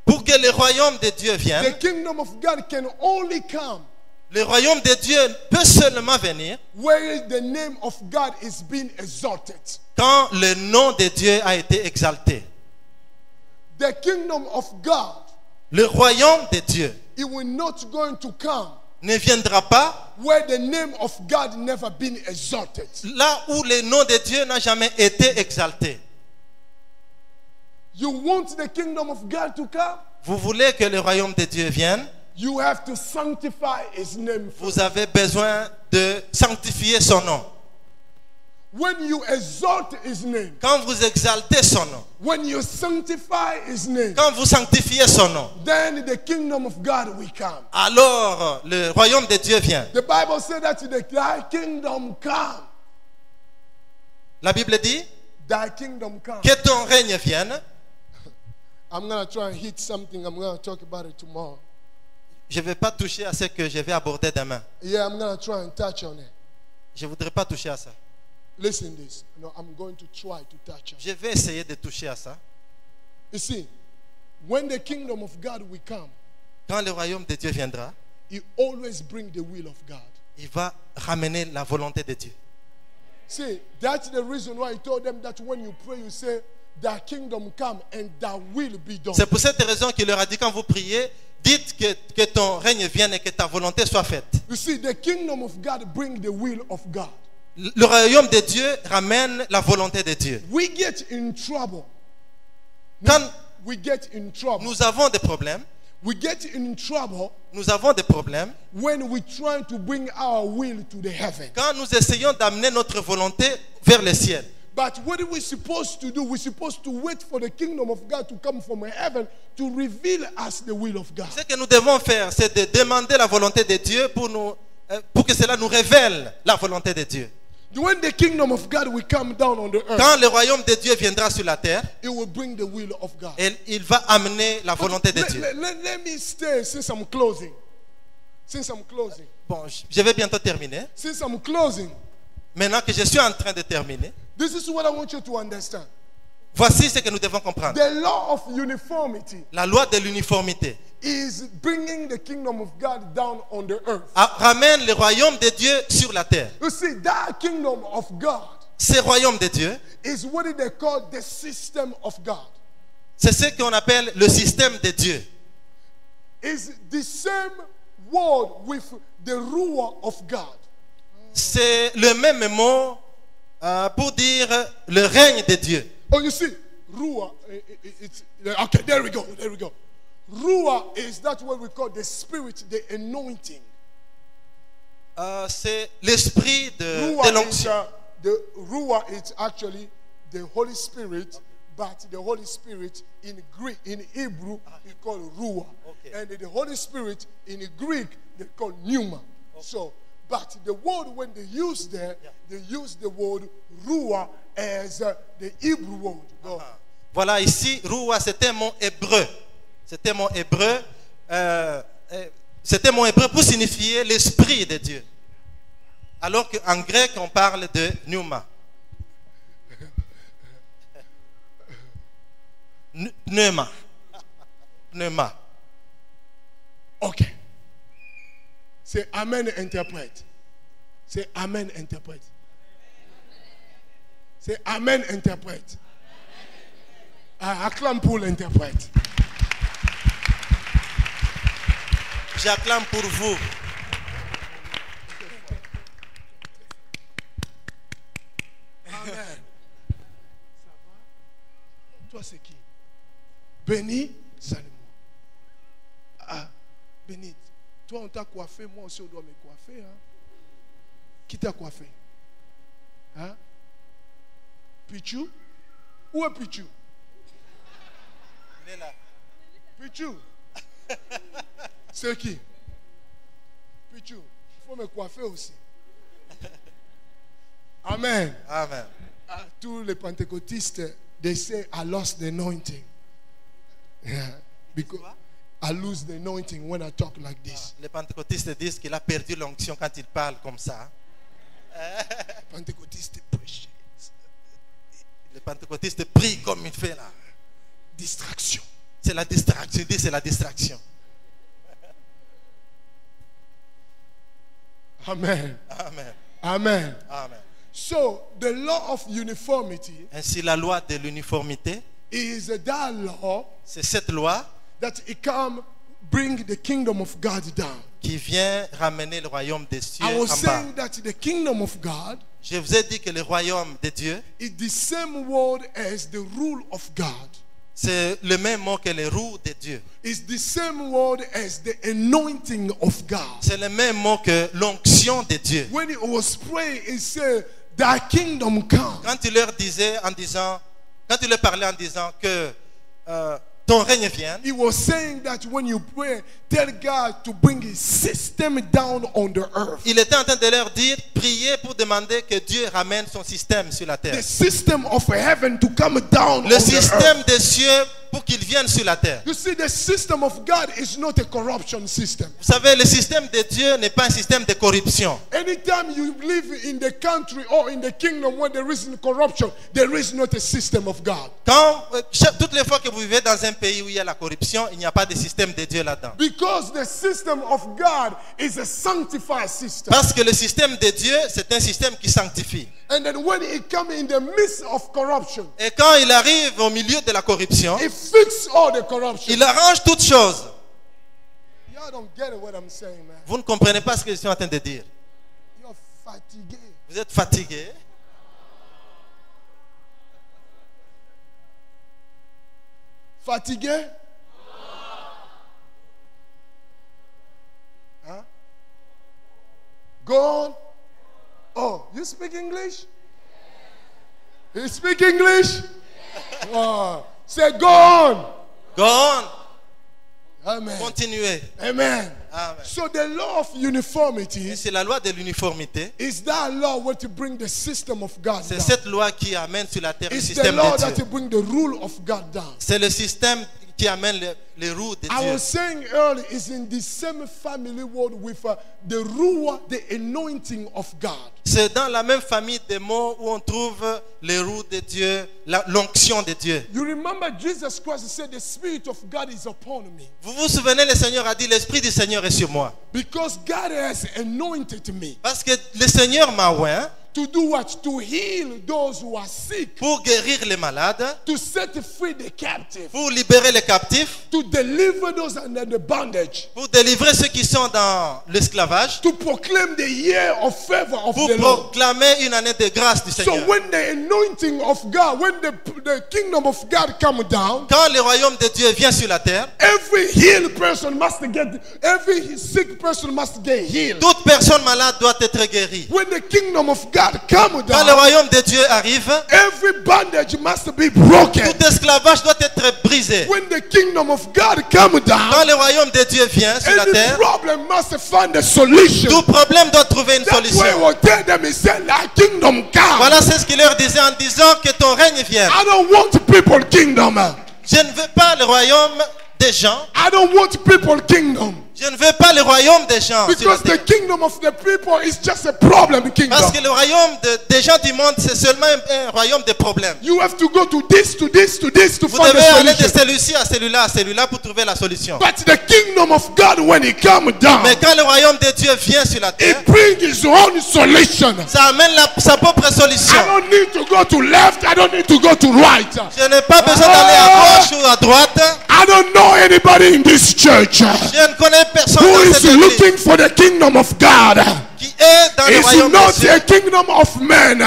pour que le royaume de Dieu vienne, The kingdom of God can only come le royaume de Dieu peut seulement venir where the name of God is being exalted. quand le nom de Dieu a été exalté. The kingdom of God, Le royaume de Dieu it will not going to come ne viendra pas where the name of God never been exalted. là où le nom de Dieu n'a jamais été exalté. You want the kingdom of God to come? Vous voulez que le royaume de Dieu vienne? You have to sanctify his name. Vous avez besoin de sanctifier son nom. When you exalt his name, Quand vous exaltez son nom, when you sanctify his name, quand vous sanctifiez son nom, then the kingdom of God will come. alors le royaume de Dieu vient. The Bible said that thy kingdom come. La Bible dit Thy kingdom come. que ton règne vienne. I'm going to try and hit something. I'm going to talk about it tomorrow. Je ne vais pas toucher à ce que je vais aborder demain. Yeah, I'm going to try and touch on it. Je ne voudrais pas toucher à ça. Listen this. No, I'm going to try to touch on it. Je vais essayer de toucher à ça. You see, when the kingdom of God will come, Quand le royaume de Dieu viendra, he always bring the will of God. il va ramener la volonté de Dieu. See, that's the reason why he told them that when you pray, you say, thy kingdom come and thy will be done. C'est pour cette raison qu'il leur a dit quand vous priez, dites que ton règne vienne et que ta volonté soit faite. You see, the kingdom of God bring the will of God. Le royaume de Dieu ramène la volonté de Dieu. We get in trouble. Quand We get in trouble. nous avons des problèmes, We get in trouble nous avons des problèmes when we try to bring our will to the heaven. quand nous essayons d'amener notre volonté vers le ciel. But what are we supposed to do? We're supposed to wait for the kingdom of God to come from heaven to reveal us the will of God. Ce que nous devons faire, c'est de demander la volonté de Dieu pour que cela nous révèle la volonté de Dieu. When the kingdom of God will come down on the earth, Quand le royaume de Dieu viendra sur la terre, it will bring the will of God. il va amener la volonté de Dieu. Let me stay since I'm closing. Since I'm closing. Bon, je vais bientôt terminer. Since I'm closing, Maintenant que je suis en train de terminer, this is what I want you to understand. voici ce que nous devons comprendre. The law of uniformity La loi de l'uniformité. is bringing the kingdom of God down on the earth. ramène le royaume de Dieu sur la terre. You see, that kingdom of God Ce royaume de Dieu, is what they call the system of God. c'est ce qu'on appelle le système de Dieu. Is the same word with the ruler of God. C'est le même mot pour dire le règne de Dieu. Oh, you see, ruler. Okay, there we go. There we go. Ruler is that what we call the spirit, the anointing. C'est l'esprit de Ruler is, l'onction. the ruler is actually the Holy Spirit, but the Holy Spirit in Greek, in Hebrew, is called ruler, Okay. and the Holy Spirit in Greek they call pneuma. So, but the word when they use there, they use the word ruler as the Hebrew word. Go. Voilà, ici, Roua, c'était mon hébreu. C'était mon hébreu. C'était mon hébreu pour signifier l'esprit de Dieu. Alors qu'en grec, on parle de pneuma. Pneuma. Pneuma. Okay. Say Amen, interpret. Say Amen, interpret. Say Amen, interpret. Acclame pour l'interprète. J'acclame pour vous. Amen. Ça va? Toi, c'est qui? Béni, salue-moi. Ah, béni. Toi, on t'a coiffé, moi aussi, on doit me coiffer. Hein? Qui t'a coiffé? Hein? Pichou? Où est Pichou? Il est là. Pichou? C'est qui? Pichou, il faut me coiffer aussi. Amen. Amen. Tous les pentecôtistes, they say, I lost the anointing. Yeah, because I lose the anointing when I talk like this. Les pentecôtistes disent qu'il a perdu l'onction quand il parle comme ça. Pentecôtistes prêchent. Les pentecôtistes prient comme il fait là. Distraction. C'est la distraction. Il dit c'est la distraction. Amen. Amen. Amen. Amen. So, the law of uniformity Ainsi, la loi de l'uniformité, is that law c'est cette loi that it can bring the kingdom of God down. qui vient ramener le royaume des cieux I en was bas. saying that the kingdom of God Je vous ai dit que le royaume de Dieu, is the same word as the rule of God. c'est le même mot que le roux de Dieu. It's the same word as the anointing of God. C'est le même mot que l'onction de Dieu. When he was praying, he said, thy kingdom come. Quand il leur disait en disant, quand il leur parlait en disant que ton règne vienne, He was saying that when you pray, tell God to bring his system down on the earth. il était en train de leur dire, priez pour demander que Dieu ramène son système sur la terre. The system of heaven to come down Le on the earth. système des cieux pour qu'il vienne sur la terre. You see, the system of God is not a corruption system. Vous savez, le système de Dieu n'est pas un système de corruption. Anytime you live in the country or in the kingdom where there isn't corruption, there is not a system of God. Quand, toutes les fois que vous vivez dans un pays où il y a la corruption, il n'y a pas de système de Dieu là-dedans. Because the system of God is a sanctified system. Parce que le système de Dieu, c'est un système qui sanctifie. And then when he comes in the midst of corruption, Et quand il arrive au milieu de la corruption, he fixes all the corruption. il arrange toutes choses. Y'all don't get it what I'm saying, man. Vous ne comprenez pas ce que je suis en train de dire. You're fatigué. Vous êtes fatigué. Fatigué? Huh? Gone? Oh, you speak English? You speak English? Oh, say gone. Go on. Amen. Continuez. Amen. Amen. So the law of uniformity Et c'est la loi de l'uniformité. is that law where to bring the system of God C'est down. cette loi qui amène sur la terre le It's the système law de that Dieu. to bring the rule of God down. C'est le système qui amène les roues de I Dieu. was saying earlier, is in the same family world with the ruah, the anointing of God. C'est dans la même famille des mots où on trouve les roues de Dieu, l'onction de Dieu. You remember Jesus Christ said, the Spirit of God is upon me. Vous vous souvenez, le Seigneur a dit, l'Esprit du Seigneur est sur moi. Because God has anointed me. Parce que le Seigneur m'a oint To do what? To heal those who are sick. pour guérir les malades, To set free the captive. pour libérer les captifs, To deliver those under the bondage. pour délivrer ceux qui sont dans l'esclavage, To proclaim the year of favor of pour the Lord. proclamer une année de grâce du So Seigneur. when the anointing of God, when the kingdom of God come down, Quand le royaume de Dieu vient sur la terre, every healed person must get, every sick person must get healed. toute personne malade doit être guérie. When the kingdom of God come Quand le down, royaume de Dieu arrive, every bondage must be broken. tout esclavage doit être brisé. When the kingdom of God come Quand down, le royaume de Dieu vient sur la any terre, problem must find a solution. tout problème doit trouver une That's why solution. we'll tell them, he said, thy kingdom come. Voilà, c'est ce qu'il leur disait en disant que ton règne vienne. I don't want people kingdom. Je ne veux pas le royaume des gens. I don't want people kingdom. Je ne veux pas le royaume des gens. sur la Because terre. the kingdom of the people is just a problem kingdom. Parce que le royaume des gens du monde, c'est seulement un royaume de problèmes. You have to go to this, to this, to this to Vous find devez a aller de solution. celui-ci à celui-là pour trouver la solution. But the kingdom of God, when it come down, Mais quand le royaume de Dieu vient sur la terre, it brings his own solution. ça amène sa propre solution. I don't need to go to left. I don't need to go to right. Je n'ai pas besoin d'aller à gauche ou à droite. I don't know anybody in this church Je ne connais personne who dans is cette église looking for the kingdom of God. qui est dans le It's royaume not de Dieu. a kingdom of men.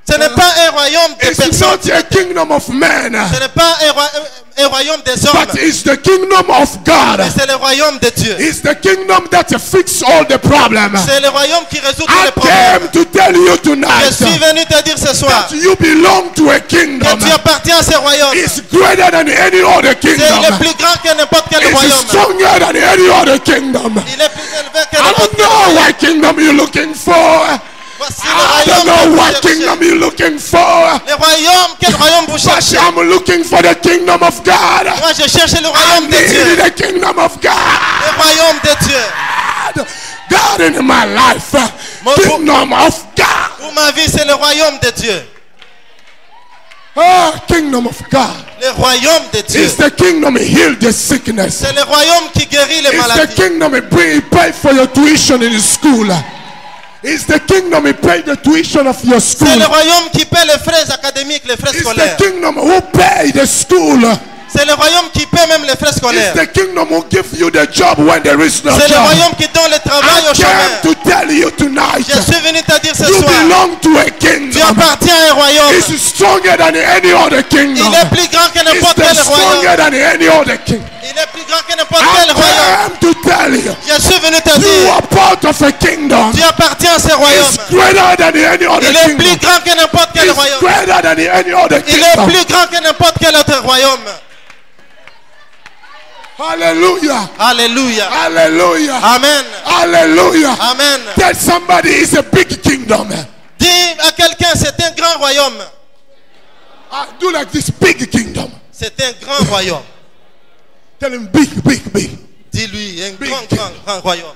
Ce n'est pas un royaume de It's personnes. not a kingdom of men. Ce n'est pas un royaume des hommes. But it's the kingdom of God. Mais c'est le royaume de Dieu. It's the kingdom that fixes all the problems. C'est le royaume qui résout tous I les problèmes. came to tell you Je tonight suis venu te dire ce soir that you belong to a kingdom. que tu appartiens à ce royaume. It's greater than any other C'est kingdom. le plus grand que n'importe quel It's royaume. stronger than any other kingdom. Il est plus élevé que I n'importe don't quel know royaume. what kingdom you're looking for. Voici I le don't know royaume what que vous kingdom cherchez. you're looking for. Le royaume, quel royaume vous But cherchez? I'm looking for the kingdom of God. Moi, je cherche le I royaume de need Dieu. the kingdom of God. Le royaume de Dieu. God in my life. Kingdom of God. Pour ma vie, c'est le royaume de Dieu. Oh, kingdom of God. Le royaume de Dieu. It's the kingdom heal the sickness. C'est le royaume qui guérit les It's the maladies. kingdom pay for your tuition in school. It's the kingdom pay the tuition of your school. C'est le royaume qui paie les frais académiques, les frais It's the scolaires. kingdom who pay the school. C'est le royaume qui paie même les frais It's scolaires. the kingdom who give you the job when there is no C'est le job. royaume qui donne le travail I aux came chômeurs. to tell you tonight. Je suis venu te dire ce You soir, belong to a tu kingdom. appartiens à un royaume. It's stronger than any other kingdom. Il est plus grand que It's n'importe quel stronger royaume. than any other kingdom. Il est plus grand que n'importe I quel royaume. came to tell you. Je suis venu te You dire, are part of a kingdom. tu appartiens à ce royaume. It's greater than any other Il est kingdom. plus grand que n'importe quel It's royaume. greater than any other Il est kingdom. plus grand que n'importe quel autre royaume. Hallelujah. Alléluia. Hallelujah. Amen. Hallelujah. Amen. Tell somebody it's a big kingdom. Dis à quelqu'un, c'est un grand royaume. Do like this big kingdom. C'est un grand royaume. Tell him big, big, big. Dis-lui, un Big grand royaume.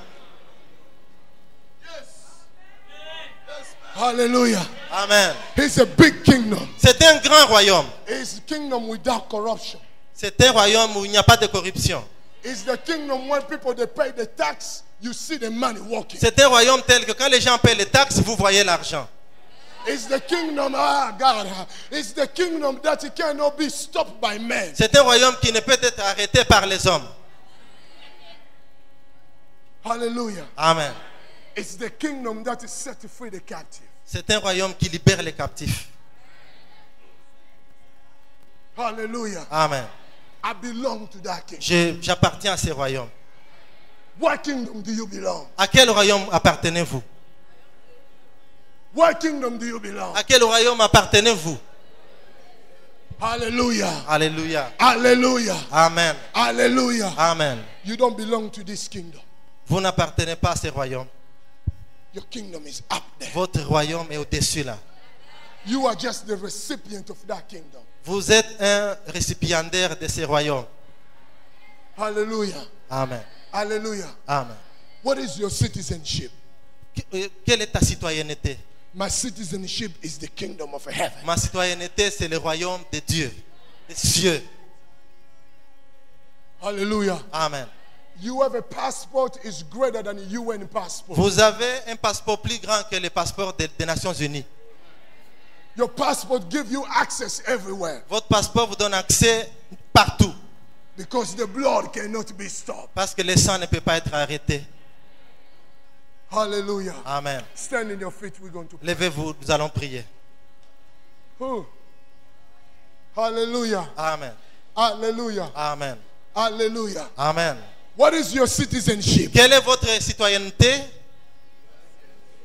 Hallelujah. Amen. It's a big kingdom. C'est un grand royaume. It's a kingdom without corruption. C'est un royaume où il n'y a pas de corruption. It's the kingdom when people they pay the tax, you see the money walking. C'est un royaume tel que quand les gens paient les taxes, vous voyez l'argent. It's the kingdom, God. It's the kingdom that it cannot be stopped by men. C'est un royaume qui ne peut être arrêté par les hommes. Hallelujah. Amen. It's the kingdom that is set free the captive. C'est un royaume qui libère les captifs. Hallelujah. Amen. I belong to that kingdom. J'appartiens à ce royaume. What kingdom do you belong? À quel royaume appartenez-vous? What kingdom do you belong? À quel royaume appartenez-vous? Hallelujah. Alléluia. Hallelujah. Amen. Hallelujah. Amen. You don't belong to this kingdom. Vous n'appartenez pas à ce royaume. Your kingdom is up there. Votre royaume est au-dessus là. You are just the recipient of that kingdom. Vous êtes un récipiendaire de ce royaume. Hallelujah. Amen. Hallelujah. Amen. What is your citizenship? Quelle est ta citoyenneté? My citizenship is the kingdom of heaven. Ma citoyenneté, c'est le royaume de Dieu, des cieux. Hallelujah. Amen. You have a passport is greater than a UN passport. Vous avez un passeport plus grand que le passeport des Nations Unies. Your passport gives you access everywhere Votre passeport vous donne accès partout. because the blood cannot be stopped. Parce que le sang ne peut pas être arrêté. Hallelujah. Amen. Stand in your feet. We're going to pray. Levez-vous, nous allons prier. Oh. Hallelujah. Amen. Hallelujah. Amen. Hallelujah. Amen. What is your citizenship? Quelle est votre citoyenneté?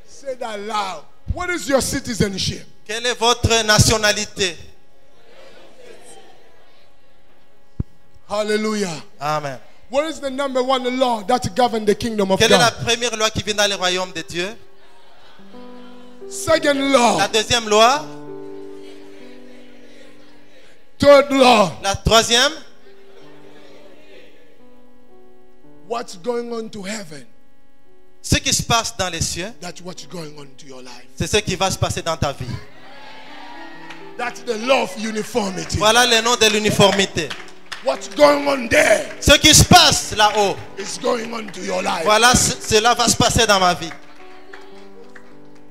Say that loud. What is your citizenship? Quelle est votre nationalité? Hallelujah. Amen. What is the number one law that governs the kingdom of Quelle est la God? première loi qui vient dans le royaume de Dieu? Second La law. deuxième loi? Third law. La troisième? What's going on to heaven? Ce qui se passe dans les cieux, That's what's going on to your life. c'est ce qui va se passer dans ta vie. That's the law of uniformity. Voilà le nom de l'uniformité. What's going on there Ce qui se passe là-haut, is going on to your life. voilà, cela va se passer dans ma vie.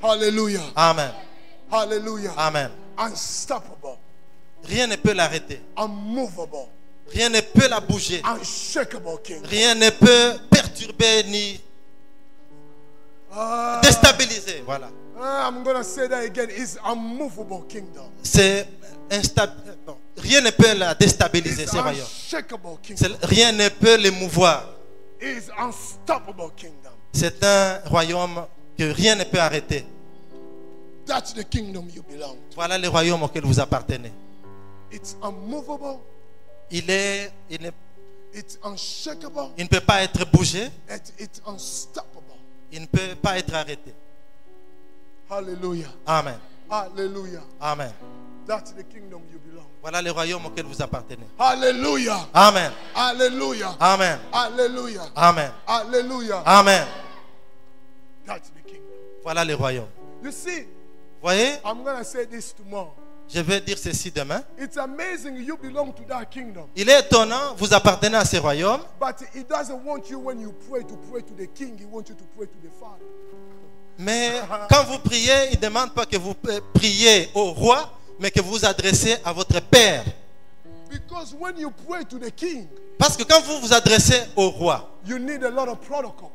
Hallelujah. Amen. Hallelujah. Amen. Unstoppable. Rien ne peut l'arrêter. Unmovable. Rien ne peut la bouger. Unshakable king. Rien ne peut perturber ni déstabiliser. Voilà. I'm going to say that again. It's unmovable kingdom. C'est instable. Bon, rien ne peut la déstabiliser, It's ce royaume. unshakable kingdom. Rien ne peut l'émouvoir. It's unstoppable kingdom. C'est un royaume que rien ne peut arrêter. That's the kingdom you belong to. Voilà le royaume auquel vous appartenez. It's unmovable. Il ne It's unshakable. peut pas être bougé. And it's unstoppable. Il ne peut pas être arrêté. Hallelujah. Amen. Hallelujah. Amen. That's the kingdom you belong to. Voilà le royaume auquel vous appartenez. Hallelujah. Amen. Hallelujah. Amen. Hallelujah. Amen. Hallelujah. Amen. That's the kingdom. Voilà le royaume. You see, Voyez, I'm going to say this tomorrow. je vais dire ceci demain. It's amazing you belong to that kingdom. Il est étonnant, vous appartenez à ce royaume, But he doesn't want you when you pray to the king. He wants you to pray to the Father. mais quand vous priez, il ne demande pas que vous priez au roi, mais que vous vous adressez à votre Père. Because when you pray to the king, Parce que quand vous vous adressez au roi, you need a lot of protocol.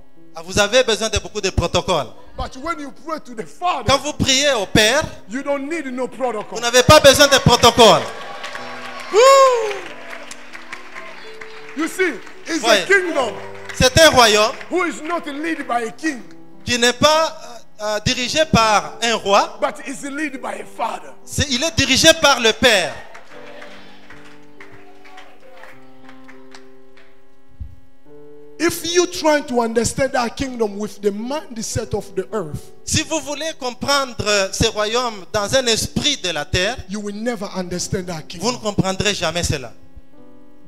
vous avez besoin de beaucoup de protocoles. But when you pray to the Father, Quand vous priez au Père, you don't need no vous protocol. n'avez pas besoin de protocoles. You see, it's Ouais. a kingdom C'est un royaume who is not led by a king, qui n'est pas dirigé par un roi, but is led by a father. il est dirigé par le Père. If you try to understand that kingdom with the mindset of the earth, Si vous voulez comprendre ce royaume dans un esprit de la terre, you will never understand that vous ne kingdom. comprendrez jamais cela.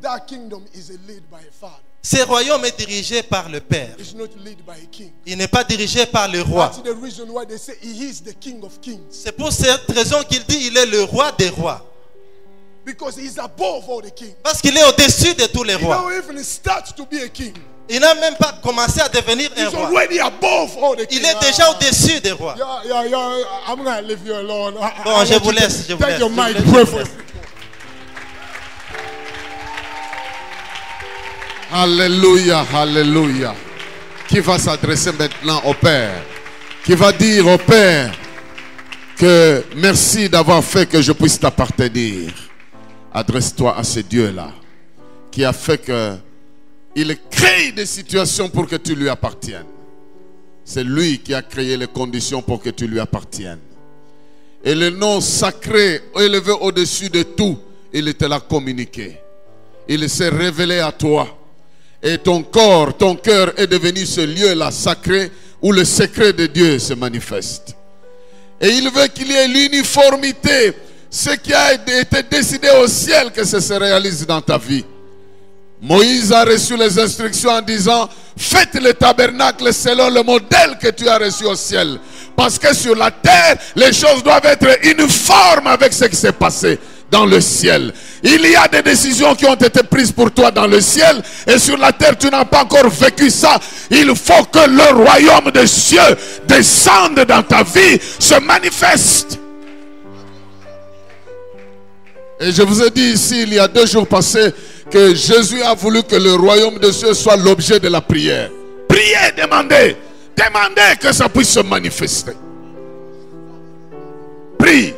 That kingdom is led by a father. Ce royaume est dirigé par le Père. It's not led by a king. Il n'est pas dirigé par le roi. That's the reason why they say he is the king of kings. C'est pour cette raison qu'il dit il est le roi des rois. Because he's above all the kings. Parce qu'il est au-dessus de tous les He rois. don't even start to be a king. Il n'a même pas commencé à devenir un He's roi. already above all the kings. Il est déjà au-dessus des rois. Yeah. I'm going to leave you alone. Bon, je want vous you to laisse, je vous take laisse, your je vous mind, laisse, pray je vous for laisse. people. Alléluia, alléluia. Qui va s'adresser maintenant au Père? Qui va dire au Père que merci d'avoir fait que je puisse t'appartenir. Adresse-toi à ce Dieu-là qui a fait que il crée des situations pour que tu lui appartiennes. C'est lui qui a créé les conditions pour que tu lui appartiennes. Et le nom sacré, élevé au-dessus de tout, il te l'a communiqué. Il s'est révélé à toi. Et ton corps, ton cœur est devenu ce lieu-là sacré où le secret de Dieu se manifeste. Et il veut qu'il y ait l'uniformité. Ce qui a été décidé au ciel, que ça se réalise dans ta vie. Moïse a reçu les instructions en disant, faites le tabernacle selon le modèle que tu as reçu au ciel. Parce que sur la terre, les choses doivent être uniformes avec ce qui s'est passé dans le ciel. Il y a des décisions qui ont été prises pour toi dans le ciel, et sur la terre tu n'as pas encore vécu ça. Il faut que le royaume des cieux descende dans ta vie, se manifeste. Et je vous ai dit ici, il y a 2 jours passés, que Jésus a voulu que le royaume des cieux soit l'objet de la prière. Priez, demandez. Demandez que ça puisse se manifester. Prie.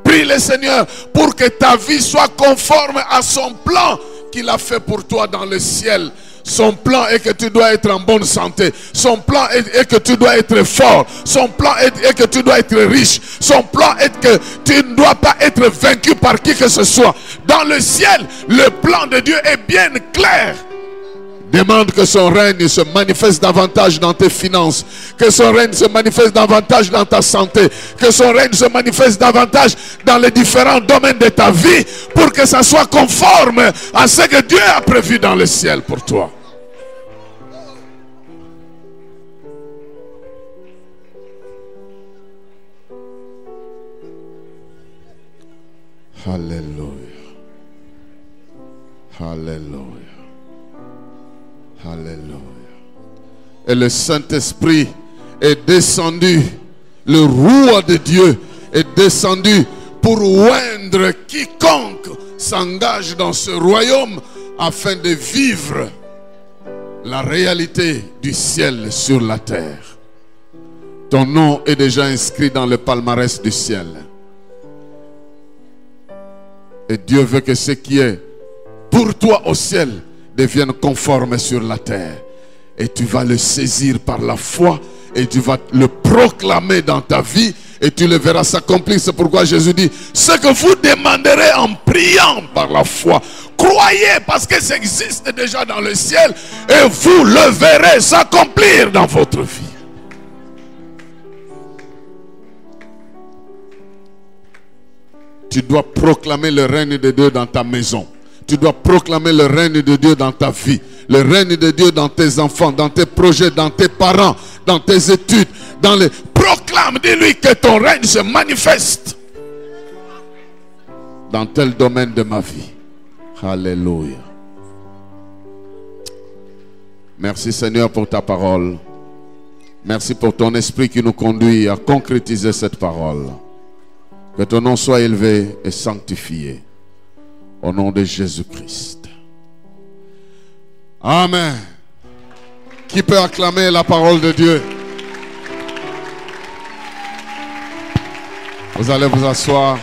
Prie le Seigneur pour que ta vie soit conforme à son plan qu'il a fait pour toi dans le ciel. Son plan est que tu dois être en bonne santé. Son plan est que tu dois être fort. Son plan est que tu dois être riche. Son plan est que tu ne dois pas être vaincu par qui que ce soit. Dans le ciel, le plan de Dieu est bien clair. Demande que son règne se manifeste davantage dans tes finances. Que son règne se manifeste davantage dans ta santé. Que son règne se manifeste davantage dans les différents domaines de ta vie. Pour que ça soit conforme à ce que Dieu a prévu dans le ciel pour toi. Alléluia. Alléluia. Alléluia. Et le Saint-Esprit est descendu, le roi de Dieu est descendu pour oindre quiconque s'engage dans ce royaume afin de vivre la réalité du ciel sur la terre. Ton nom est déjà inscrit dans le palmarès du ciel. Et Dieu veut que ce qui est pour toi au ciel devienne conforme sur la terre. Et tu vas le saisir par la foi et tu vas le proclamer dans ta vie et tu le verras s'accomplir. C'est pourquoi Jésus dit, ce que vous demanderez en priant par la foi, croyez parce que ça existe déjà dans le ciel et vous le verrez s'accomplir dans votre vie. Tu dois proclamer le règne de Dieu dans ta maison. Tu dois proclamer le règne de Dieu dans ta vie. Le règne de Dieu dans tes enfants, dans tes projets, dans tes parents, dans tes études. Proclame, dis-lui que ton règne se manifeste dans tel domaine de ma vie. Alléluia. Merci Seigneur pour ta parole. Merci pour ton esprit qui nous conduit à concrétiser cette parole. Que ton nom soit élevé et sanctifié. Au nom de Jésus-Christ. Amen. Qui peut acclamer la parole de Dieu? Vous allez vous asseoir.